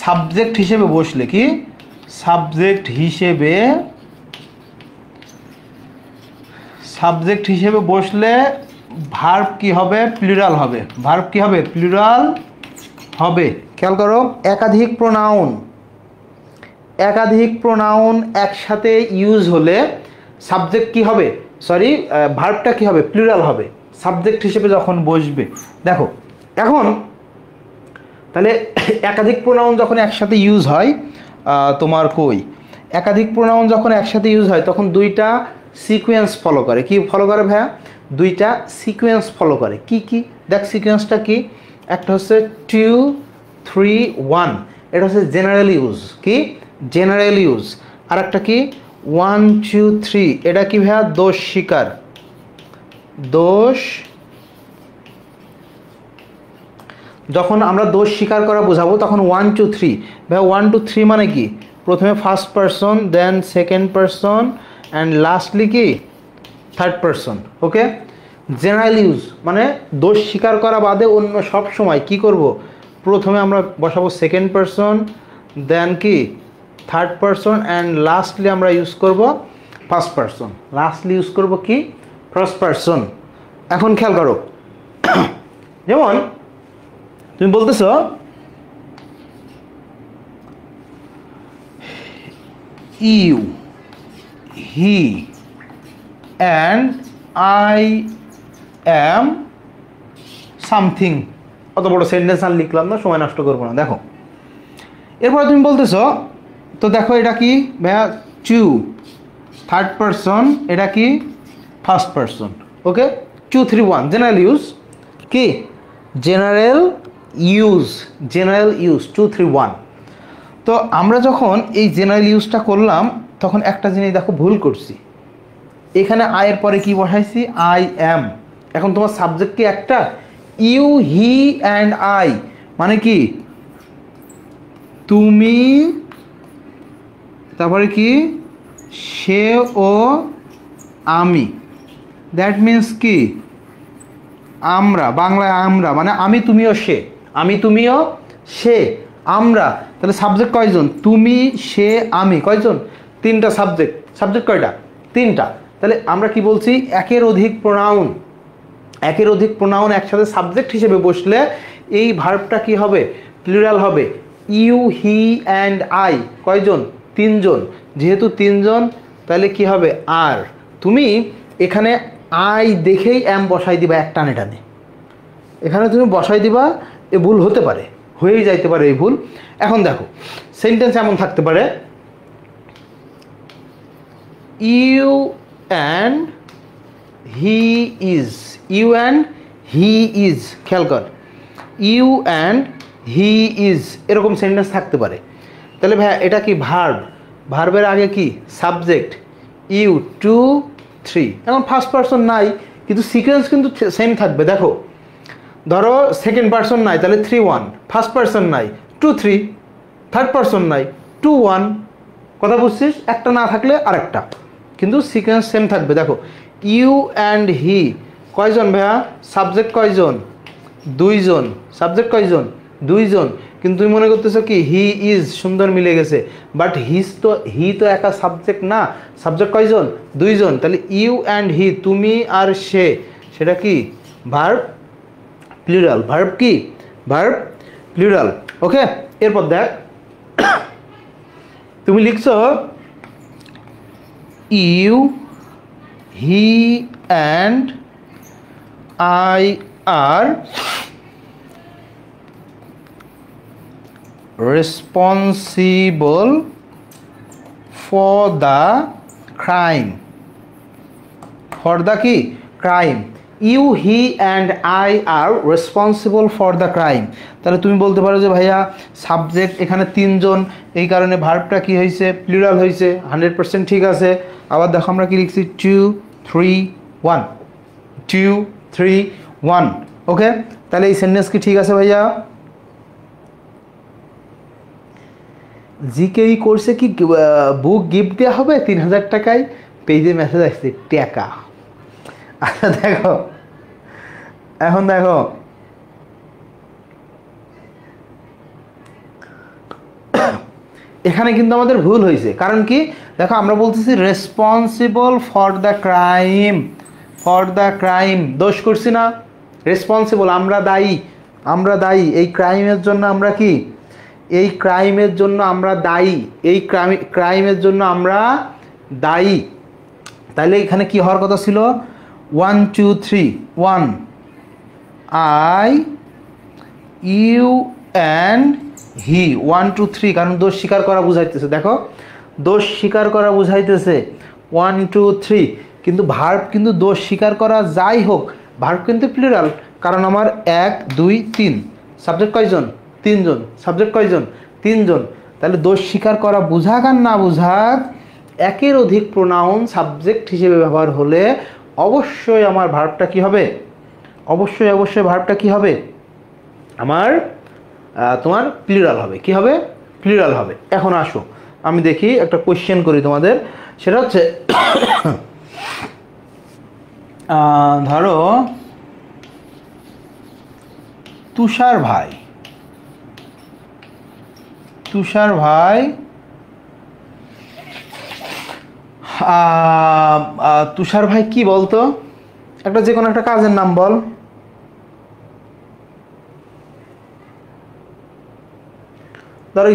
সাবজেক্ট হিসেবে বসলে, কি সাবজেক্ট হিসেবে, সাবজেক্ট হিসেবে বসলে ভার্ব কি হবে? প্লুরাল হবে। ভার্ব কি হবে? প্লুরাল হবে। খেয়াল করো, একাধিক প্রোনাউন, একাধিক প্রোনাউন একসাথে ইউজ হলে সাবজেক্ট কি হবে, সরি ভার্বটা কি হবে? প্লুরাল হবে সাবজেক্ট হিসেবে যখন বসবে। দেখো এখন তাহলে একাধিক প্রোনাউন যখন একসাথে ইউজ হয়, তোমার কই একাধিক প্রোনাউন যখন একসাথে ইউজ হয় তখন দুইটা সিকোয়েন্স ফলো করে। কি ফলো করে ভাইয়া? দুইটা সিকোয়েন্স ফলো করে। কি কি? দেখ সিকোয়েন্সটা কি? একটা হচ্ছে টু 3 1, এটা হচ্ছে জেনারেল ইউজ। কি জেনারেল ইউজ। আর একটা কি 1 2 3, এটা কি ভাইয়া দোষ স্বীকার। দোষ, যখন আমরা দোষ স্বীকার করা বোঝাবো তখন 1 2 3, ভাইয়া 1 2 3 মানে কি প্রথমে first person, then second person and lastly কি third person. Okay, general use মানে দোষ স্বীকার করা বাদে অন্য সব সময় কি করব, প্রথমে আমরা বসাবো সেকেন্ড পারসন, দেন কি থার্ড পারসন অ্যান্ড লাস্টলি আমরা ইউজ করব ফার্স্ট পারসন। লাস্টলি ইউজ করব কি ফার্স্ট পারসন। এখন খেয়াল করো, যেমন তুমি বলতেছ you, he and I am something. অত বড় সেন্টেন্স আর লিখলাম না, সময় নষ্ট করবো না। দেখো এরপরে তুমি বলতেছ, তো দেখো এটা কি ভাইয়া টু থার্ড পারসন, এটা কি ফার্স্ট পারসন। ওকে, 2 3 1 জেনারেল ইউজ। কি জেনারেল ইউজ, জেনারেল ইউজ 2 3 1। তো আমরা যখন এই জেনারেল ইউজটা করলাম তখন একটা জিনিস দেখো ভুল করছি, এখানে আয়ের পরে কি বসাইছি আই অ্যাম। এখন তোমার সাবজেক্ট কি একটা, ইউ হি অ্যান্ড আই, মানে কি তুমি, তারপরে কি সে ও আমি, দ্যাট মিন্স কি আমরা, বাংলায় আমরা মানে আমি তুমিও সে, আমি তুমিও সে আমরা। তাহলে সাবজেক্ট কয়জন, তুমি সে আমি, কয়জন তিনটা সাবজেক্ট। সাবজেক্ট কয়টা তিনটা। তাহলে আমরা কি বলছি একের অধিক প্রোনাউন, একের অধিক প্রোনাউন একসাথে সাবজেক্ট হিসেবে বসলে এই ভার্বটা কি হবে প্লুরাল হবে। ইউ হি অ্যান্ড আই কয়জন তিনজন, যেহেতু তিনজন তাহলে কি হবে আর। তুমি এখানে আই দেখেই অ্যাম বসাই দিবা এক টানে টানে, এখানে তুমি বসাই দিবা, এ ভুল হতে পারে, হয়েই যাইতে পারে এই ভুল। এখন দেখো সেন্টেন্স এমন থাকতে পারে you and he is, you and he is, খেয়াল কর ইউ অ্যান্ড হি ইজ, এরকম সেন্টেন্স থাকতে পারে। তাহলে ভাইয়া এটা কি ভার্ব, ভার্বের আগে কি সাবজেক্ট ইউ 2 3, এখন ফার্স্ট পারসন নাই কিন্তু সিকোয়েন্স কিন্তু সেম থাকবে। দেখো ধরো সেকেন্ড পারসন নাই তাহলে 3 1, ফার্স্ট পারসন নাই 2 3, থার্ড পারসন নাই 2 1, কথা বুঝছিস, একটা না থাকলে আরেকটা, কিন্তু সিকোয়েন্স সেম থাকবে। দেখো ইউ অ্যান্ড হি কয়জন ভাইয়া, সাবজেক্ট কয়জন দুইজন, সাবজেক্ট কয়জন দুইজন, কিন্তু তুমি মনে করতেছো কি হি ইজ, সুন্দর মিলে গেছে, বাট হি তো একা সাবজেক্ট না, সাবজেক্ট কয়জন দুইজন। তাহলে ইউ অ্যান্ড হি তুমি আর সে, সেটা কি ভার্ব প্লুরাল, ভার্ব কি ভার্ব প্লুরাল। ওকে, এরপর দেখ তুমি লিখছো you he and I are responsible for the crime, for the কি crime, you he and I are responsible for the crime। তাহলে তুমি বলতে পারো যে ভাইয়া সাবজেক্ট এখানে তিনজন, এই কারণে ভার্বটা কি হয়েছে প্লুরাল হয়েছে, 100% ঠিক আছে। আবার দেখো আমরা কি লিখছি 2 3 1, 2 3 1। ওকে, তাহলে এই সেন্টেন্স কি ঠিক আছে ভাইয়া। জিকেই করছে কি বুক গিফট দেওয়া হবে 3000 টাকায়, পেজে মেসেজ আসছে টাকা। আচ্ছা দেখো এখন দেখো এখানে কিন্তু আমাদের ভুল হয়েছে, কারণ কি দেখো আমরা বলতেছি responsible for the crime, for the crime দোষ করছি না, রেসপন্সিবল আমরা দায়ী, আমরা দায়ী এই ক্রাইমের জন্য, আমরা কি এই ক্রাইমের জন্য আমরা দায়ী, এই ক্রাইমের জন্য আমরা দায়ী। তাহলে এখানে কি হওয়ার কথা ছিল 1 2 3 1, আই ইউ অ্যান্ড হি 1 2 3, কারণ দোষ স্বীকার করা বুঝাইতেছে। দেখো দোষ স্বীকার করা বুঝাইতেছে 1 2 3, কিন্তু ভার্ব কিন্তু দোষ স্বীকার করা যাই হোক ভার্ব কিন্তু প্লুরাল, কারণ আমার 1 2 3, সাবজেক্ট কয়জন তিনজন। সাবজেক্ট কয়জন? তিনজন। তাহলে দোষ স্বীকার করা বুঝাক আর না বুঝাক, একের অধিক প্রোনাউন সাবজেক্ট হিসেবে ব্যবহার হলে অবশ্যই আমার ভার্বটা কি হবে? অবশ্যই ভার্বটা কি হবে? আমার তোমার প্লুরাল হবে। কি হবে? প্লুরাল হবে। এখন আসো আমি দেখি একটা কোয়েশ্চেন করি তোমাদের। সেটা হচ্ছে ধরো তুষার ভাই তুষার ভাই কি বলতো? একটা যে কোনো একটা কাজের নাম বল। ধরো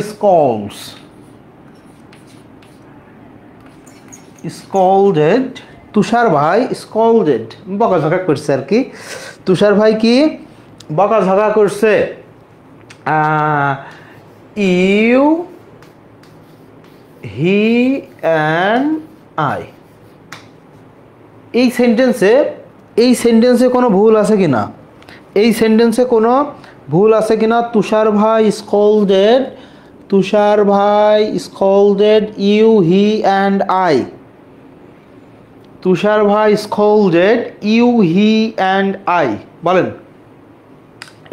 স্কল্ডেড। তুষার ভাই স্কল্ডেড, বকাঝকা করছে আর কি। তুষার ভাই কি বকাঝকা করছে? You, he and I. এই সেন্টেন্সে কোনো ভুল আছে কিনা? এই সেন্টেন্সে কোনো ভুল আছে কিনা? তুষার ভাই স্কল্ডেড ইউ, হি অ্যান্ড আই। তুষার ভাই স্কল্ডেড ইউ, হি অ্যান্ড আই। বলেন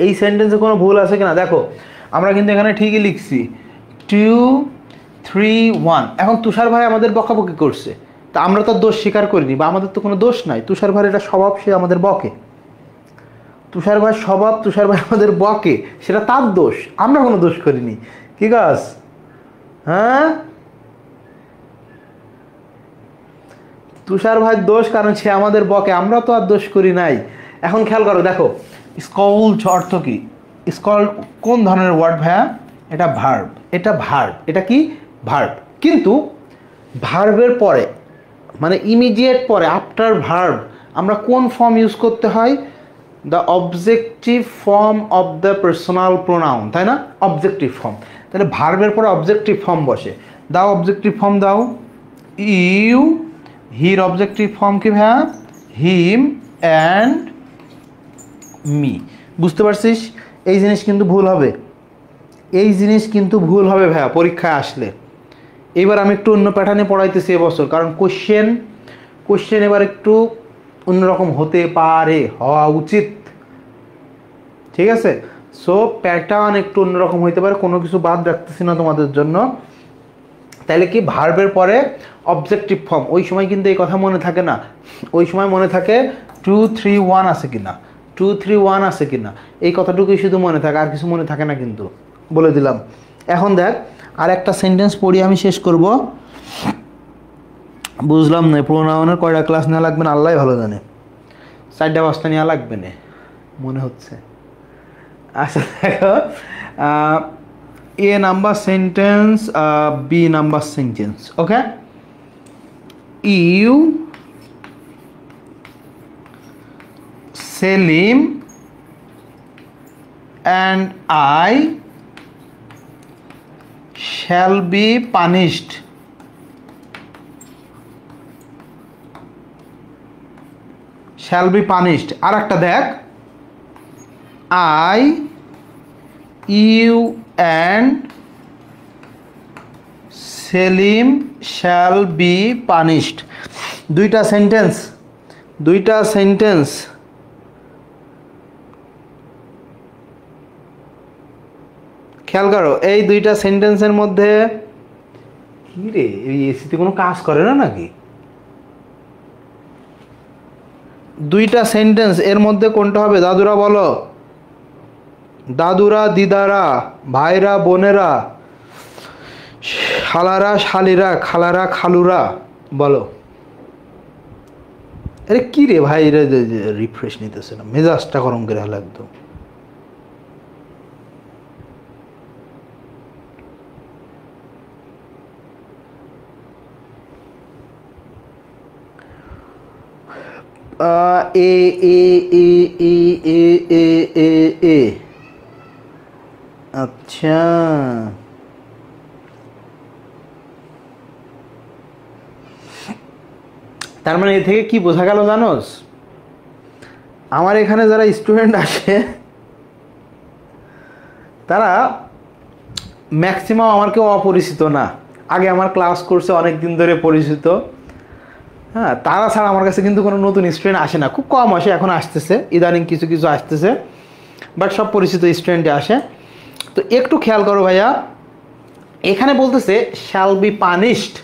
এই সেন্টেন্সে কোনো ভুল আছে কিনা? দেখো আমরা কিন্তু এখানে ঠিকই লিখছি 2, 3, 1। এখন তুষার ভাই আমাদের বকাবকি করছে, তা আমরা তো দোষ স্বীকার করিনি, বা আমাদের তো কোনো দোষ নাই। তুষার ভাইয়ের এটা স্বভাব, সে আমাদের বকে। তুষার ভাই স্বভাব, তুষার ভাই আমাদের বকে, সেটা তার দোষ, আমরা কোনো দোষ করিনি। কি গাছ? হ্যাঁ, তুষার ভাই দোষ, কারণ সে আমাদের বকে, আমরা তো আর দোষ করি নাই। এখন খেয়াল করো, দেখো স্কল্ড অর্থ কি? স্কল্ড কোন ধরনের ওয়ার্ড ভাইয়া? এটা ভার্ব। এটা কি? ভার্ব। কিন্তু ভার্বের পরে, মানে ইমিডিয়েট পরে, আফটার ভার্ব আমরা কোন ফর্ম ইউজ করতে হয়? The objective form of the personal pronoun, তাই না? Objective form. তাহলে ভার্বের পরে অবজেক্টিভ ফর্ম বসে। দাও অবজেক্টিভ ফর্ম দাও। ইউ, হির অবজেক্টিভ ফর্ম কি ভাইয়া? Him and me. বুঝতে পারছিস? এই জিনিস কিন্তু ভুল হবে ভাইয়া পরীক্ষায় আসলে। এবার আমি একটু অন্য প্যাটার্নে পড়াইতেছি এবছর, কারণ কোশ্চেন এবার একটু অন্যরকম হতে পারে, হওয়া উচিত। ঠিক আছে? সো প্যাটার্ন একটু অন্যরকম হইতে পারে, কোনো কিছু বাদ রাখতেছি না তোমাদের জন্য। তাহলে কি ভার্বের পরে অবজেক্টিভ ফর্ম, ওই সময় কিন্তু এই কথা মনে থাকে না। ওই সময় মনে থাকে 2, 3, 1 আছে কিনা, 2, 3, 1 আছে কিনা, এই কথাটুকুই শুধু মনে থাকে, আর কিছু মনে থাকে না কিন্তু, বলে দিলাম। এখন দেখ আর একটা সেন্টেন্স পড়ি, আমি শেষ করব। বুঝলাম না প্রোনাউনের কয়টা ক্লাস নেওয়া লাগবে না আল্লাহ ভালো জানে। 4টা 5টা নেওয়া লাগবে না মনে হচ্ছে। আচ্ছা দেখো, A number sentence, B number sentence. Okay? You, Selim and I shall be punished. Shall be punished. আর একটা দেখ, I, you and Selim shall be punished. দুইটা সেন্টেন্স খেয়াল করো। এই দুইটা সেন্টেন্সের মধ্যে কি রে, এই এসিতে কোনো কাজ করে না নাকি? দুইটা সেন্টেন্স, এর মধ্যে কোনটা হবে? দাদুরা বলো, দাদুরা দিদারা, ভাইরা বোনেরা, শালারা শালিরা, খালারা খালুরা, বলো। আরে কি রে ভাই, রিফ্রেশ নিতেছে না, মেজাজটা গরম করে হলো একদম। এ এ এ এ এ এ এ এ আচ্ছা, তার মানে এ থেকে কি বোঝা গেল জানোস? আমার এখানে যারা স্টুডেন্ট আসে তারা ম্যাক্সিমাম আমার কেউ অপরিচিত না, আগে আমার ক্লাস করছে, অনেক দিন ধরে পরিচিত। হ্যাঁ, তারা ছাড়া আমার কাছে কিন্তু কোনো নতুন স্টুডেন্ট আসে না, খুব কম আসে, এখন আসতেছে, ইদানিং কিছু কিছু আসতেছে, বাট সব পরিচিত স্টুডেন্টে আসে। তো একটু খেয়াল করো ভাইয়া, এখানে বলতেছে shall be punished,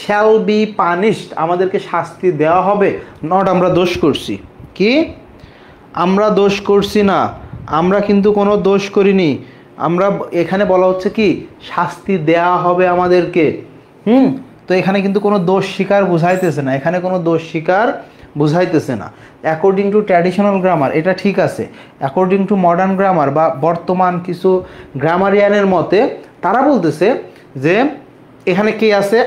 shall be punished, আমাদেরকে শাস্তি দেওয়া হবে, নট আমরা দোষ করছি। কি আমরা দোষ করছি না, আমরা কিন্তু কোনো দোষ করিনি, আমরা এখানে বলা হচ্ছে কি শাস্তি দেওয়া হবে আমাদেরকে। তো এখানে কিন্তু কোনো দোষ স্বীকার বুঝাইতেছে না, এখানে কোনো দোষ স্বীকার বুঝাইতেছে না। অ্যাকর্ডিং টু ট্র্যাডিশনাল গ্রামার এটা ঠিক আছে, অ্যাকর্ডিং টু মডার্ন গ্রামার বা বর্তমান কিছু গ্রামারিয়ানের মতে তারা বলতেছে যে এখানে কে আছে,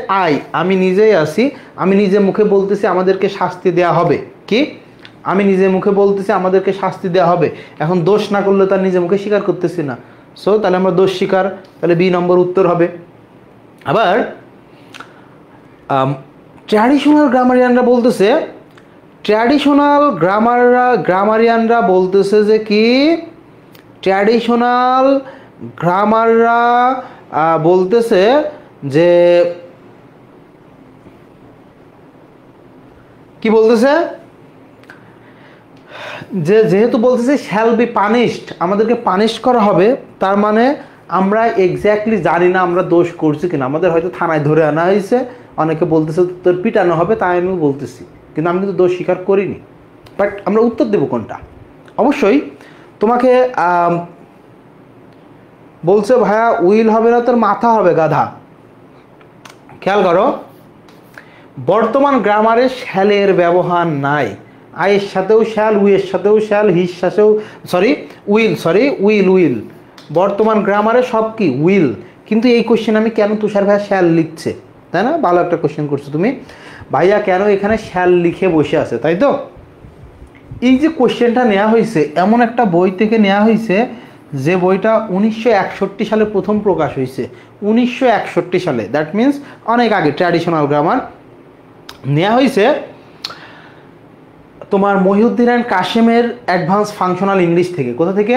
আমি নিজেই আছি, আমি নিজে মুখে বলতেছি আমাদেরকে শাস্তি দেওয়া হবে। কি আমি নিজে মুখে বলতেছি আমাদেরকে শাস্তি দেওয়া হবে, এখন দোষ না করলে তার নিজে মুখে স্বীকার করতেছি না, সো তাহলে আমরা দোষ স্বীকার, তাহলে বি নম্বর উত্তর হবে। আবার ট্র্যাডিশনাল গ্রামারিয়ানরা বলতেছে, গ্রামারিয়ানরা বলতেছে যে কি ট্র্যাডিশনাল গ্রামাররা বলতেছে যে কি বলতেছে, যে যেহেতু বলতেছে শ্যাল বি পানিশড, আমাদেরকে পানিশ করা হবে, তার মানে আমরা এক্স্যাক্টলি জানি না আমরা দোষ করছি কিনা, আমাদের হয়তো থানায় ধরে আনা হয়েছে, অনেকে বলতেছে তোর পিটানো হবে, তাই আমি বলতেছি, কিন্তু আমি কিন্তু দোষ স্বীকার করিনি। বাট আমরা উত্তর দেব কোনটা? অবশ্যই তোমাকে বলছে ভাইয়া উইল হবে না, তোর মাথা হবে গাধা। খেয়াল করো, বর্তমান গ্রামারে শ্যালের ব্যবহার নাই, আয়ের সাথেও শ্যাল, উইয়ের সাথেও শ্যাল, হির সাথেও উইল, বর্তমান গ্রামারে সব কি উইল। কিন্তু এই কোশ্চেন আমি কেন তুষার ভাইয়া শ্যাল লিখছে, তাই না? ভালো একটা কোশ্চেন করছো তুমি, ভাইয়া কেন এখানে শ্যাল লিখে বসে আছে, তাই তো? এই যে কোশ্চেনটা নেওয়া হয়েছে এমন একটা বই থেকে নেওয়া হয়েছে, যে বইটা 1961 সালে প্রথম প্রকাশ হয়েছে, 1961 সালে, দ্যাট মিনস অনেক আগে। ট্র্যাডিশনাল গ্রামার নেওয়া হয়েছে তোমার মহিউদ্দিন অ্যান্ড কাশেমের অ্যাডভান্স ফাংশনাল ইংলিশ থেকে। কোথা থেকে?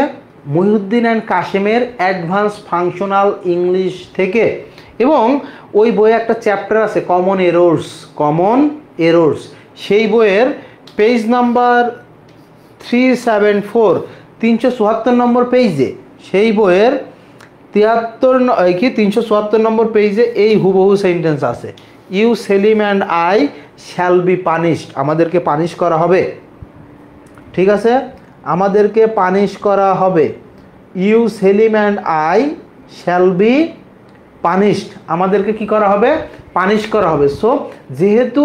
মহিউদ্দিন অ্যান্ড কাশেমের অ্যাডভান্স ফাংশনাল ইংলিশ থেকে। এবং ওই বইয়ে একটা চ্যাপ্টার আছে কমন এরর্স, সেই বইয়ের পেজ নাম্বার 374 নম্বর পেজে, সেই বইয়ের 374 নম্বর পেজে এই হুবহু সেন্টেন্স আছে, you Selim and I shall be punished, আমাদেরকে পানিশ করা হবে। ঠিক আছে, আমাদেরকে পানিশ করা হবে, you Selim and I shall be punished, আমাদেরকে কি করা হবে? পানিশ করা হবে। সো যেহেতু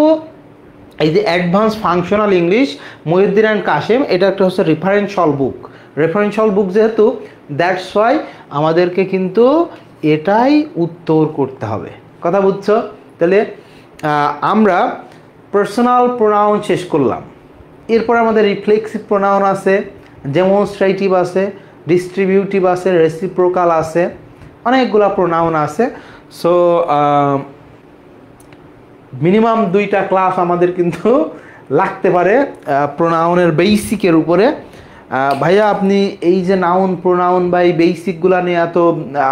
এই যে advance functional English Mohiuddin and Kashem, এটা একটা হচ্ছে রেফারেন্সিয়াল বুক যেহেতু, দ্যাটস ওয়াই আমাদেরকে কিন্তু এটাই উত্তর করতে হবে। কথা বুঝছো? তাহলে আমরা পার্সোনাল প্রোনাউন শেষ করলাম, এরপর আমাদের রিফ্লেক্সিভ প্রোনাউন আছে, ডেমনস্ট্রেটিভ আছে, ডিস্ট্রিবিউটিভ আছে, রেসিপ্রোকাল আছে, অনেকগুলো প্রোনাউন আছে। সো মিনিমাম 2টা ক্লাস আমাদের কিন্তু লাগতে পারে প্রোনাউনের বেসিকের উপরে। ভাইয়া আপনি এই যে নাউন প্রোনাউন বা এই বেসিকগুলো নিয়ে এত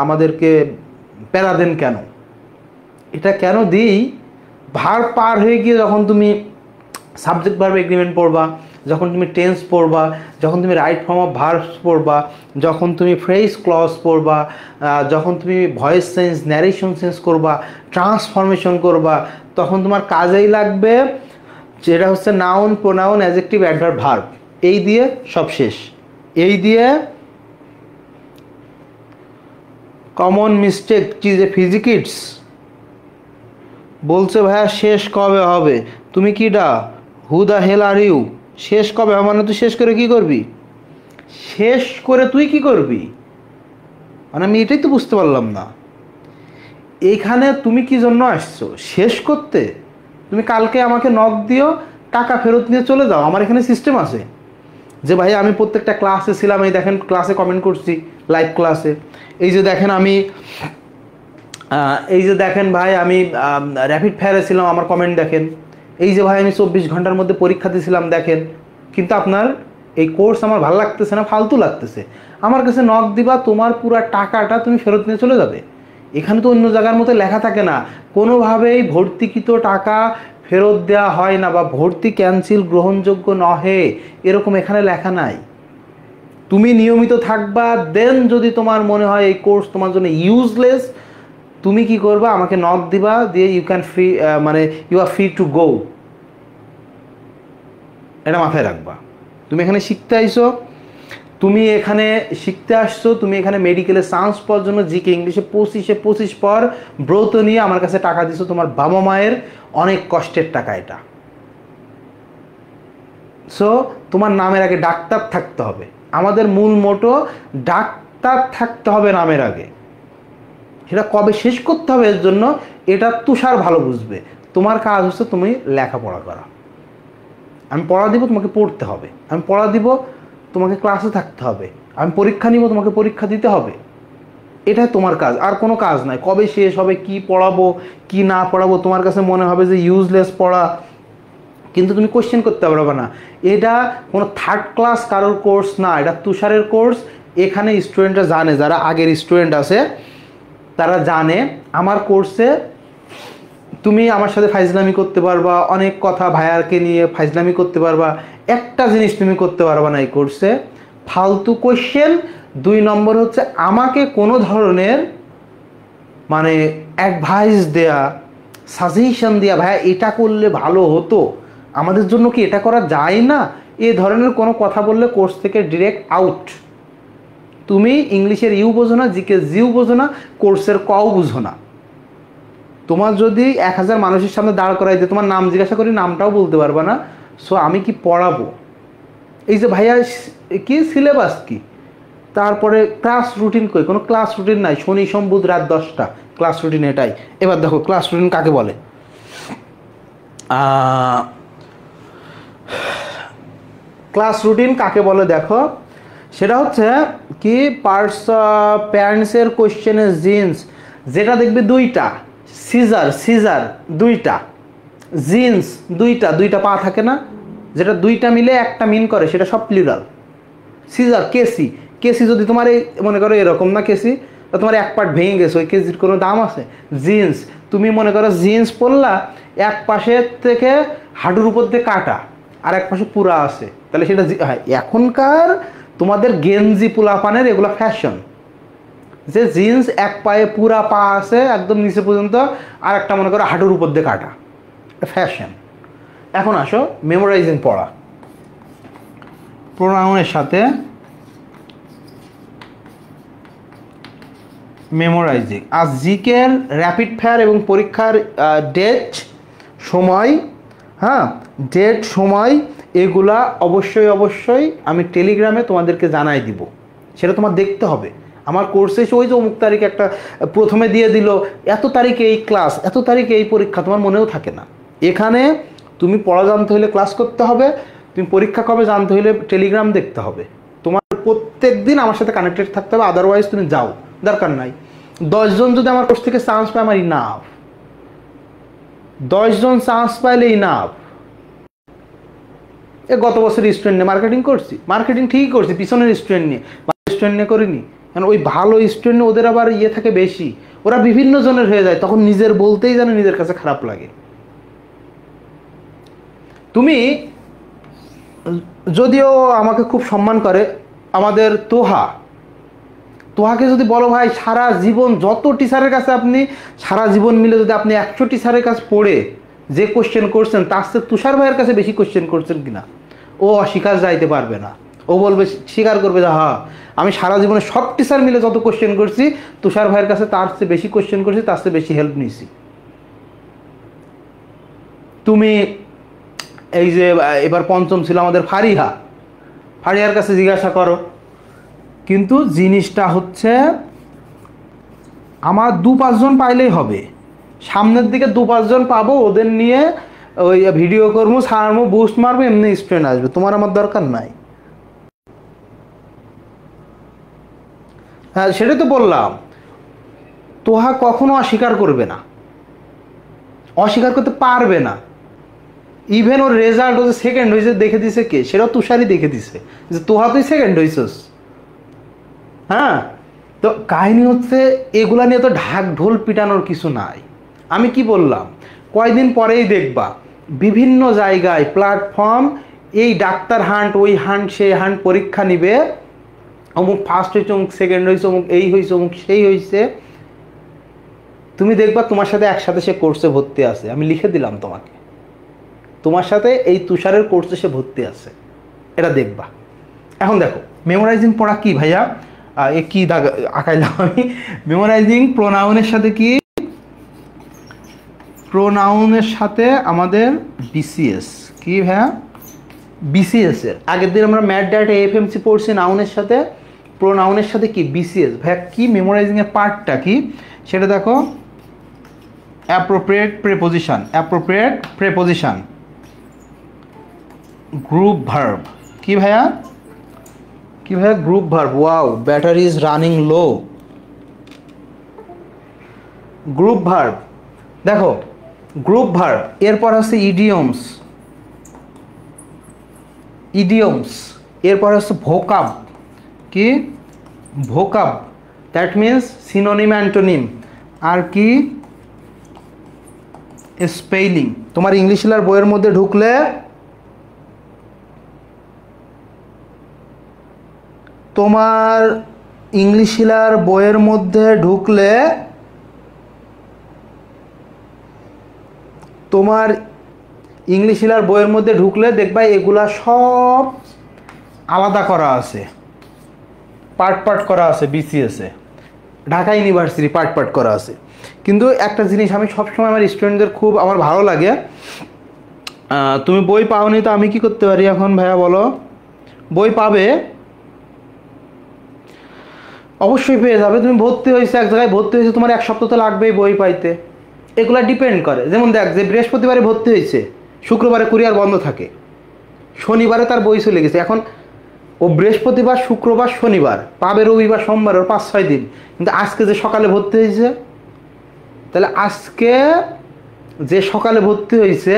আমাদেরকে প্যারা দেন কেন? এটা কেন দিই, ভার্ব পার হয়ে গিয়ে যখন তুমি সাবজেক্ট ভার্ব এগ্রিমেন্ট পড়বা, যখন তুমি টেন্স পড়বা, যখন তুমি রাইট ফর্ম অফ ভার্বস পড়বা, যখন তুমি ফ্রেজ ক্লজ পড়বা, যখন তুমি ভয়েস সেন্স, ন্যারেশন সেন্স করবা, ট্রান্সফরমেশন করবা, তখন তোমার কাজেই লাগবে যেটা হচ্ছে noun pronoun adjective adverb verb, এই দিয়ে সব শেষ। এই দিয়ে কমন মিস্টেক চিজে ফিজিকিটস বলছে ভাইয়া শেষ কবে হবে? তুমি কিডা? Who the hell are you? শেষ কবে হবে মানে তুই শেষ করে কি করবি? শেষ করে তুই কি করবি মানে আমি এটাই তো বুঝতে পারলাম না। এইখানে তুমি কি জন্য আসছো? শেষ করতে? তুমি কালকে আমাকে নক দিও, টাকা ফেরত নিয়ে চলে যাও। আমার এখানে সিস্টেম আছে যে ভাই আমি প্রত্যেকটা ক্লাসে ছিলাম, এই দেখেন ক্লাসে কমেন্ট করছি, লাইভ ক্লাসে, এই যে দেখেন ভাই আমি র্যাপিড ফায়ারে ছিলাম, আমার কমেন্ট দেখেন, এই যে ভাই আমি 24 ঘন্টার মধ্যে পরীক্ষা দিয়েছিলাম দেখেন। কিন্তু আপনার এই কোর্স আমার ভালো লাগতেছে না, ফালতু লাগতেছে, আমার কাছে নক দিবা, তোমার পুরো টাকাটা তুমি ফেরত নিয়ে চলে যাবে। এখানে তো অন্য জায়গার মতো লেখা থাকে না, কোনোভাবেই ভর্তিকৃত টাকা ফেরত দেওয়া হয় না বা ভর্তি ক্যান্সেল গ্রহণযোগ্য নহে, এরকম এখানে লেখা নাই। তুমি নিয়মিত থাকবা, দেন যদি তোমার মনে হয় এই কোর্স তোমার জন্য ইউজলেস, তুমি কি করবা, আমাকে নক দিবা, দিয়ে ইউ ক্যান ফ্রি, মানে you are free to go. এটা মাথায় রাখবা। তুমি এখানে শিখতে আইছো, তুমি এখানে শিখতে আসছো, তুমি এখানে মেডিকেলে চান্স পাওয়ার জন্য জিকে ইংলিশে 25 পর ব্রত নিয়ে আমার কাছে টাকা দিছো, তোমার বাবা মায়ের অনেক কষ্টের টাকা এটা। সো তোমার নামের আগে ডাক্তার থাকতে হবে, আমাদের মূল মোটো ডাক্তার থাকতে হবে নামের আগে। সেটা কবে শেষ করতে হবে এর জন্য এটা তুষার ভালো বুঝবে। তোমার কাজ হচ্ছে তুমি লেখাপড়া করা। আমি পড়া দিব, তোমাকে পড়তে হবে। আমি পড়া দিব, তোমাকে ক্লাসে থাকতে হবে। আমি পরীক্ষা নিব, তোমাকে পরীক্ষা দিতে হবে। এটাই তোমার কাজ, আর কোনো কাজ নাই। কবে শেষ হবে, কি পড়াবো কি না পড়াবো, তোমার কাছে মনে হবে যে ইউজলেস পড়া, কিন্তু তুমি কোশ্চেন করতে পারবে না। এটা কোনো থার্ড ক্লাস কারোর কোর্স না, এটা তুষারের কোর্স। এখানে স্টুডেন্টরা জানে, যারা আগের স্টুডেন্ট আছে তারা জানে আমার কোর্সে তুমি আমার সাথে ফাইজলামি করতে পারবা, অনেক কথা ভাইয়ারকে নিয়ে ফাইজলামি করতে পারবা। একটা জিনিস তুমি করতে পারবা না এই কোর্সে, ফালতু কোশ্চেন। 2 নম্বর হচ্ছে আমাকে কোনো ধরনের মানে অ্যাডভাইস দেয়া, সাজেশন দেয়া, ভাইয়া এটা করলে ভালো হতো, আমাদের জন্য কি এটা করা যায় না, এ ধরনের কোনো কথা বললে কোর্স থেকে ডিরেক্ট আউট। তুমি ইংলিশের ইউ বোঝো না, জিকে জিউ বোঝো না, কোর্সের কও বুঝো না। তোমার যদি 1000 মানুষের সামনে দাঁড় করাই দিয়ে তোমার নাম জিজ্ঞাসা করি, নামটাও বলতে পারবা না। সো আমি কি পড়াবো? এই যে ভাইয়া কি সিলেবাস কি, তারপরে ক্লাস রুটিন কই, কোনো ক্লাস রুটিন নাই। শনি সোম বুধ রাত 10টা ক্লাস রুটিন এটাই। এবার দেখো ক্লাস রুটিন কাকে বলে। ক্লাস রুটিন কাকে বলে দেখো, সেটা হচ্ছে কি প্যারেন্টসের কোশ্চেনের জিন্স, যেটা দেখবে 2টা, সিজার 2টা, জিন্স 2টা পা থাকে না, যেটা 2টা মিলে একটা মিন করে, সেটা সব প্লুরাল। সিজার কেসি যদি তোমার এই মনে করো এরকম না কেসি, তোমার এক পার্ট ভেঙে গেছে, ওই কেসির কোনো দাম আছে? জিন্স, তুমি মনে করো জিন্স পরলা, এক পাশের থেকে হাঁটুর উপর দিয়ে কাটা, আর এক পাশে পুরা আছে, তাহলে সেটা এখনকার তোমাদের গেঞ্জি পোলাপানের এগুলো ফ্যাশন, যে জিন্স এক পায়ে পুরা পা আছে একদম নিচে পর্যন্ত, আর একটা মনে করো হাঁটুর উপর দিয়ে কাটা, ফ্যাশন। এখন আসো মেমোরাইজিং পড়া, প্রোনাউনের সাথে মেমোরাইজিং। আর জিকের র্যাপিড ফায়ার এবং পরীক্ষার ডেট সময়, হ্যাঁ ডেট সময় এগুলা অবশ্যই আমি টেলিগ্রামে তোমাদেরকে জানাই দিব, সেটা তোমার দেখতে হবে। আমার কোর্সে ওই যে অমুক তারিখে একটা প্রথমে দিয়ে দিল, এত তারিখে এই ক্লাস, এত তারিখে এই পরীক্ষা, তোমার মনেও থাকে না। এখানে তুমি পড়া জানতে হলে ক্লাস করতে হবে, তুমি পরীক্ষা কবে জানতে হলে টেলিগ্রাম দেখতে হবে। তোমার প্রত্যেক দিন আমার সাথে কানেক্টেড থাকতে হবে, আদারওয়াইজ তুমি যাও, দরকার নাই। 10 জন যদি আমার কোর্স থেকে চান্স পায় আমার ইনাফ, 10 জন চান্স পাইলে ইনাফ। গত বছর স্টুডেন্ট নিয়ে মার্কেটিং করছি, মার্কেটিং ঠিকই করছি, পিছনের স্টুডেন্ট নিয়ে, ভালো স্টুডেন্ট নিয়ে করিনি। কারণ ওই ভালো স্টুডেন্ট ওদের আবার ইয়ে থাকে বেশি, ওরা বিভিন্ন জনের হয়ে যায়, তখন নিজের বলতেই যেন নিজের কাছে খারাপ লাগে। তুমি যদিও আমাকে খুব সম্মান করে, আমাদের তোহাকে যদি বলো ভাই সারা জীবন যত টিচারের কাছে আপনি সারা জীবন মিলে যদি আপনি 100 টিচারের কাছে পড়ে যে কোশ্চেন করছেন তার চেয়ে তুষার ভাইয়ের কাছে বেশি কোশ্চেন করছেন কিনা, ও অস্বীকার যাইতে পারবে না। ও বলবে, স্বীকার করবে যে হ্যাঁ আমি সারা জীবনে সব টিচার মিলে যত কোশ্চেন করছি তুষার ভাইয়ের কাছে তার চেয়ে বেশি কোশ্চেন করছি, তার চেয়ে বেশি হেল্প নিয়েছি। তুমি এই যে এবার পঞ্চম ছিল আমাদের ফারিহার কাছে জিজ্ঞাসা করো। কিন্তু জিনিসটা হচ্ছে আমার 2-5 জন পাইলেই হবে, সামনের দিকে 2-5 জন পাবো, ওদের নিয়ে ওই ভিডিও করবো, ছাড়বো, বুস্ট মারবো, এমনি স্টুডেন্ট আসবে, তোমার আমার দরকার নাই। হ্যাঁ সেটাই তো বললাম, তোহা কখনো অস্বীকার করবে না, অস্বীকার করতে পারবে না। ইভেন ওর রেজাল্ট ও যে সেকেন্ড হয়েছে দেখে দিছে কে, সেটাও তুষারই দেখে দিছে যে তোহা তুই সেকেন্ড হয়েছিস। হ্যাঁ, তো কাহিনী হচ্ছে এগুলা নিয়ে তো ঢাক ঢোল পিটানোর কিছু নাই। আমি কি বললাম, কয়দিন পরেই দেখবা বিভিন্ন জায়গায় প্ল্যাটফর্ম এই ডাক্তার হান্ট, ওই হান্ট, সেই হান্ট পরীক্ষা নিবে, অমুক ফার্স্ট হয়েছে, অমুক সেকেন্ড হয়েছে, অমুক এই হয়েছে, অমুক সেই হয়েছে। তুমি দেখবা তোমার সাথে একসাথে সে কোর্সে ভর্তি আছে, আমি লিখে দিলাম তোমাকে, তোমার সাথে এই তুষারের কোর্সে সে ভর্তি আছে, এটা দেখবা। এখন দেখো মেমোরাইজিং পড়া কি ভাইয়া, এ কি দাগ আঁকাইলাম আমি, মেমোরাইজিং প্রোনাউনের সাথে কি, প্রোনাউনের সাথে আমাদের বিসিএস কি ভাইয়া, বিসিএস এর আগের দিন আমরা ম্যাট ড্যাট এএফএমসি পড়ছি নাউনের সাথে, প্রোনাউনের সাথে কি বিসিএস। ভাইয়া কি মেমোরাইজিং এর পার্টটা কি সেটা দেখো, appropriate preposition, appropriate preposition, group verb কি ভাইয়া, কি ভাইয়া group verb. Wow, battery is running low. Group verb দেখো, গ্রুপ ভার্ব, এরপর হচ্ছে ইডিয়মস, ইডিয়মস, এরপর হচ্ছে ভোকাব, কি vocab, that means synonym antonym, আর কি স্পেলিং। তোমার ইংলিশ লেয়ার বইয়ের মধ্যে ঢুকলে তোমার ইংলিশ লেয়ার বইয়ের মধ্যে ঢুকলে তোমার ইংলিশ লেয়ার বইয়ের মধ্যে ঢুকলে দেখবা এগুলা সব আলাদা করা আছে, পার্ট পার্ট করা আছে বিসিএস এ, ঢাকা ইউনিভার্সিটি পার্ট পার্ট করা আছে। কিন্তু একটা জিনিস আমি সবসময় আমার স্টুডেন্টদের খুব আমার ভালো লাগে, তুমি বই পাওনি তো আমি কি করতে পারি এখন ভাইয়া বলো, বই পাবে অবশ্যই পেয়ে যাবে। তুমি ভর্তি হয়েছে এক জায়গায়, ভর্তি হয়েছে, তোমার এক সপ্তাহ তো লাগবেই বই পাইতে, এগুলা ডিপেন্ড করে। যেমন দেখ, যে বৃহস্পতিবারে ভর্তি হয়েছে, শুক্রবারে কুরিয়ার বন্ধ থাকে, শনিবারে তার বই চলে গেছে, এখন ও বৃহস্পতিবার, শুক্রবার, শনিবার পাবে, রবিবার, সোমবার, ওর 5-6 দিন। কিন্তু আজকে যে সকালে ভর্তি হয়েছে, তাহলে আজকে যে সকালে ভর্তি হয়েছে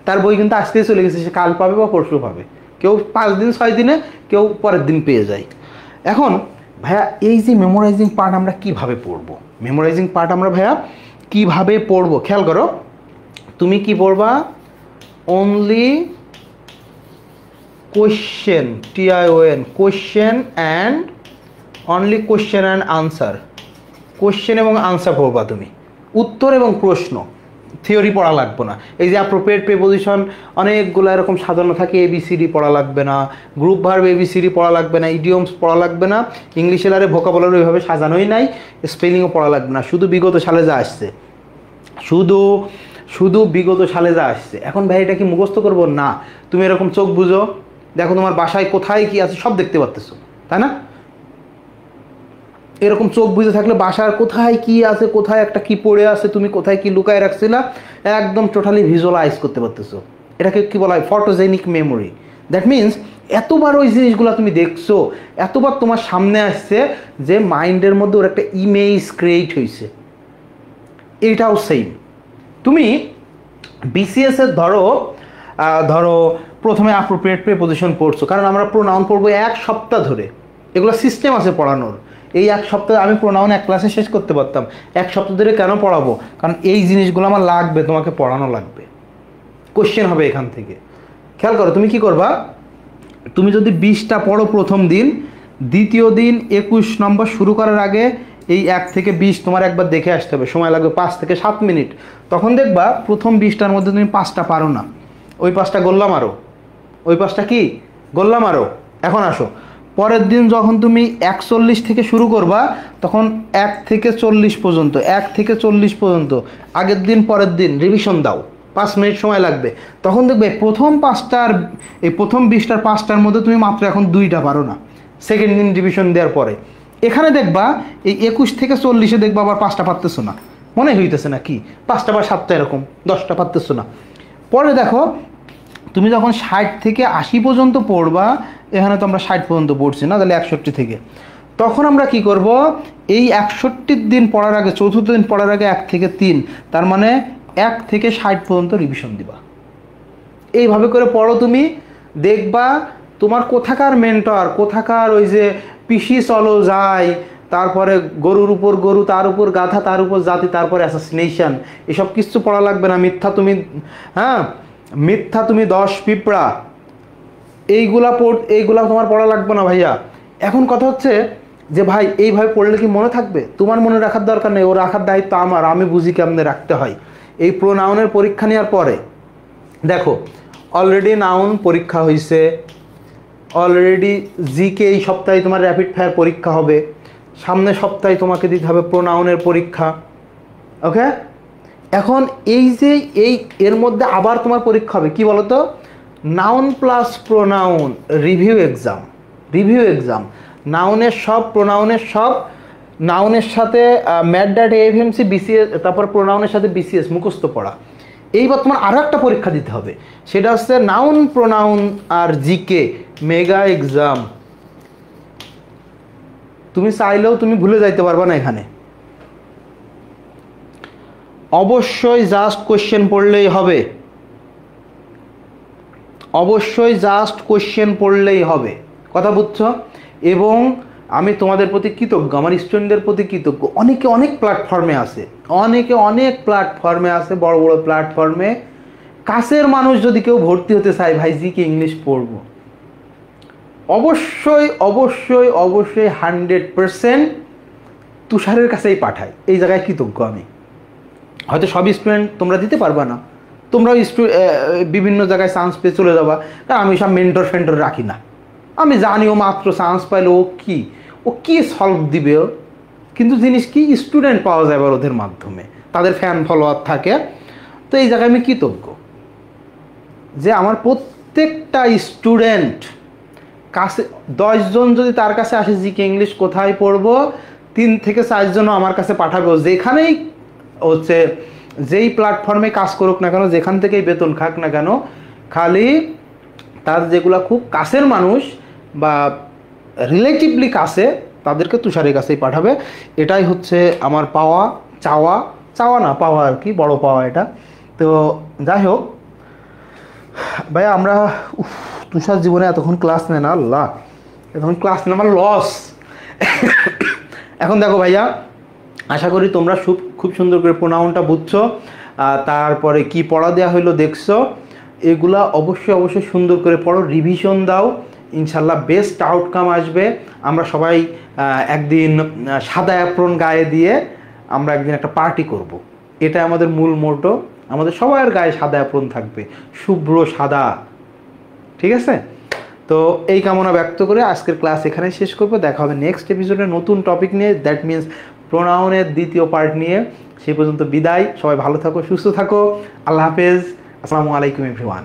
তার বই কিন্তু আজকেই চলে গেছে, সে কাল পাবে বা পরশু পাবে, কেউ 5 দিন 6 দিনে, কেউ পরের দিন পেয়ে যায়। এখন ভাইয়া এই যে মেমোরাইজিং পার্ট আমরা কিভাবে পড়বো, মেমোরাইজিং পার্ট আমরা ভাইয়া কিভাবে পড়বো খেয়াল করো। তুমি কি পড়বা, only question, TION, question and, only question and answer, question এবং আনসার পড়বা তুমি, উত্তর এবং প্রশ্ন, থিওরি পড়া লাগবে না। এই যে অ্যাপ্রোপ্রিয়েট প্রিপোজিশন অনেকগুলো এরকম সাজানো থাকে, ABCD পড়া লাগবে না, গ্রুপ ভার্ব ABCD পড়া লাগবে না, ইডিয়মস পড়া লাগবে না, ইংলিশ এলারে ভোকাবুলারি ওইভাবে সাজানোই নাই, স্পেলিংও পড়া লাগবে না, শুধু বিগত সালে যা আসছে, শুধু বিগত সালে যা আসছে। এখন ভাই এটা কি মুখস্থ করবো না, তুমি এরকম চোখ বুঝো, দেখো তোমার বাসায় কোথায় কি আছে সব দেখতে পারতেছো, তাই না? এরকম চোখ বুঝে থাকলে বাসার কোথায় কি আছে, কোথায় একটা কি পড়ে আছে, তুমি কোথায় কি লুকায় রাখছিলা, একদম টোটালি ভিজুয়ালাইজ করতে পারতেছো। এটাকে কি বলা হয়, ফটোজেনিক মেমোরি। দ্যাট মিনস এতবার ওই জিনিসগুলো তুমি দেখছো, এতবার তোমার সামনে আসছে যে মাইন্ডের মধ্যে ওর একটা ইমেজ ক্রিয়েট হয়েছে। এটাও সেম, তুমি বিসিএস এর ধরো প্রথমে অ্যাপ্রোপ্রিয়েট প্রিপোজিশন পড়ছো, কারণ আমরা প্রোনাউন পড়বো 1 সপ্তাহ ধরে, এগুলো সিস্টেম আছে পড়ানোর। এই 1 সপ্তাহে আমি প্রোনাউন 1 ক্লাসে শেষ করতে পারতাম, 1 সপ্তাহ ধরে কেন পড়াবো, কারণ এই জিনিসগুলো আমার লাগবে, তোমাকে পড়ানো লাগবে, কোশ্চেন হবে এখান থেকে। খেয়াল করো তুমি কি করবা, তুমি যদি 20টা পড়ো প্রথম দিন, দ্বিতীয় দিন 21 নম্বর শুরু করার আগে এই 1 থেকে 20 তোমার একবার দেখে আসতে হবে, সময় লাগবে 5 থেকে 7 মিনিট। তখন দেখবা প্রথম 20টার মধ্যে তুমি 5টা পারো না, ওই 5টা গোল্লা মারো, ওই 5টা কি গোল্লা মারো। এখন আসো পরের দিন যখন তুমি 41 থেকে শুরু করবা, তখন 1 থেকে 40 পর্যন্ত, 1 থেকে 40 পর্যন্ত আগের দিন পরের দিন রিভিশন দাও, 5 মিনিট সময় লাগবে। তখন দেখবে প্রথম 5টার, এই প্রথম 20টার 5টার মধ্যে তুমি মাত্র এখন 2টা পারো না, সেকেন্ড দিন রিভিশন দেওয়ার পরে। এখানে দেখবা এই 21 থেকে 40-এ দেখবা আবার 5টা পারতেছো না, মনে হইতেছে না কি 5টা বা 7টা এরকম 10টা পারতেছো না। পরে দেখো তুমি যখন 60 থেকে 80 পর্যন্ত পড়বা, এখানে তো আমরা 60 পর্যন্ত পড়ছি না, তাহলে 61 থেকে, তখন আমরা কি করব, এই 61 দিন পড়ার আগে, চতুর্থ দিন পড়ার আগে 1 থেকে 3, তার মানে 1 থেকে 60 পর্যন্ত রিভিশন দিবা। এইভাবে করে পড়ো তুমি, দেখবা তোমার কোথাকার মেন্টর, কোথাকার ওই যে পিসি চলো যায়, তারপরে গরুর উপর গরু, তার উপর গাধা, তার উপর জাতি, তারপরে অ্যাসাসিনেশন, এসব কিছু পড়া লাগবে না। মিথ্যা তুমি 10 পিঁপড়া, এইগুলা তোমার পড়া লাগবে না ভাইয়া। এখন কথা হচ্ছে যে ভাই এইভাবে পড়লে কি মনে থাকবে? তোমার মনে রাখার দরকার নেই, ও রাখার দায়িত্ব আমার, আমি বুঝি কেমনে রাখতে হয়। এই প্রোনাউনের পরীক্ষা নেওয়ার পরে দেখো অলরেডি নাউন পরীক্ষা হয়েছে, অলরেডি জিকে এই সপ্তাহে তোমার র্যাপিড ফায়ার পরীক্ষা হবে, সামনের সপ্তাহে তোমাকে দিতে হবে প্রোনাউনের পরীক্ষা। ওকে, এখন এর মধ্যে আবার তোমার পরীক্ষা হবে কি বলো তো, noun plus pronoun review exam. নাউনের সব, প্রোনাউনের সব, নাউনের সাথে ম্যাট এএফএমসি বিসিএস, তারপর প্রোনাউনের সাথে বিসিএস মুখস্থ পড়া। এইবার তোমার আরও একটা পরীক্ষা দিতে হবে, সেটা হচ্ছে নাউন প্রোনাউন আর জিকে মেগা এক্সাম। তুমি চাইলেও তুমি ভুলে যাইতে পারবা না এখানে। অবশ্যই জাস্ট কোশ্চেন পড়লেই হবে, অবশ্যই জাস্ট কোশ্চেন পড়লেই হবে, কথা বুঝছো? এবং আমি তোমাদের প্রতি কৃতজ্ঞ, আমার স্টুডেন্টদের প্রতি কৃতজ্ঞ। অনেকে অনেক প্ল্যাটফর্মে আছে, বড় বড় প্ল্যাটফর্মে। কাছের মানুষ যদি কেউ ভর্তি হতে চায়, ভাই জিকে ইংলিশ পড়বো, অবশ্যই 100% তুষারের কাছেই পাঠাই। এই জায়গায় কৃতজ্ঞ আমি। হয়তো সব স্টুডেন্ট তোমরা দিতে পারবা না, তোমরাও বিভিন্ন জায়গায় চান্স পেয়ে চলে যাবা, কারণ আমি সব মেন্টর রাখি না। আমি জানি ও মাত্র চান্স পাইলে ও কি সলভ দিবে, কিন্তু জিনিস কি স্টুডেন্ট পাওয়া যায় এবার ওদের মাধ্যমে, তাদের ফ্যান ফলোয়ার থাকে। তো এই জায়গায় আমি কৃতজ্ঞ যে আমার প্রত্যেকটা স্টুডেন্ট কাছে 10 জন যদি তার কাছে আসে জিকে ইংলিশ কোথায় পড়বো, 3 থেকে 4 জনও আমার কাছে পাঠাবো, যেখানেই হচ্ছে যেই প্ল্যাটফর্মে কাজ করুক না কেন, যেখান থেকেই বেতন খাক না কেন, খালি তার যেগুলো খুব কাছের মানুষ বা রিলেটিভলি কাছে, তাদেরকে তুষারের কাছেই পাঠাবে। এটাই হচ্ছে আমার চাওয়া না পাওয়া আর কি, বড় পাওয়া এটা। তো যাই হোক ভাইয়া, আমরা তুষার জীবনে এতক্ষণ ক্লাস নেয় না, আল্লাহ, এতক্ষণ ক্লাস নেয় আমার লস। এখন দেখো ভাইয়া, আশা করি তোমরা খুব সুন্দর করে প্রোনাউনটা বুঝছো, তারপরে কি পড়া দেওয়া হইলো দেখছো। এগুলা অবশ্যই সুন্দর করে পড়ো, রিভিশন দাও, ইনশাল্লাহ বেস্ট আউটকাম আসবে। আমরা সবাই একদিন সাদা অ্যাপ্রন গায়ে দিয়ে আমরা একদিন একটা পার্টি করব। এটা আমাদের মূল মোটো, আমাদের সবার গায়ে সাদা অ্যাপ্রন থাকবে, শুভ্র সাদা, ঠিক আছে? তো এই কামনা ব্যক্ত করে আজকের ক্লাস এখানে শেষ করবো। দেখা হবে নেক্সট এপিসোডে নতুন টপিক নিয়ে, দ্যাট মিনস প্রোনাউনের দ্বিতীয় পার্ট নিয়ে। সেই পর্যন্ত বিদায়, সবাই ভালো থাকো, সুস্থ থাকো, আল্লাহ হাফেজ, আসসালামু আলাইকুম এভরিওয়ান।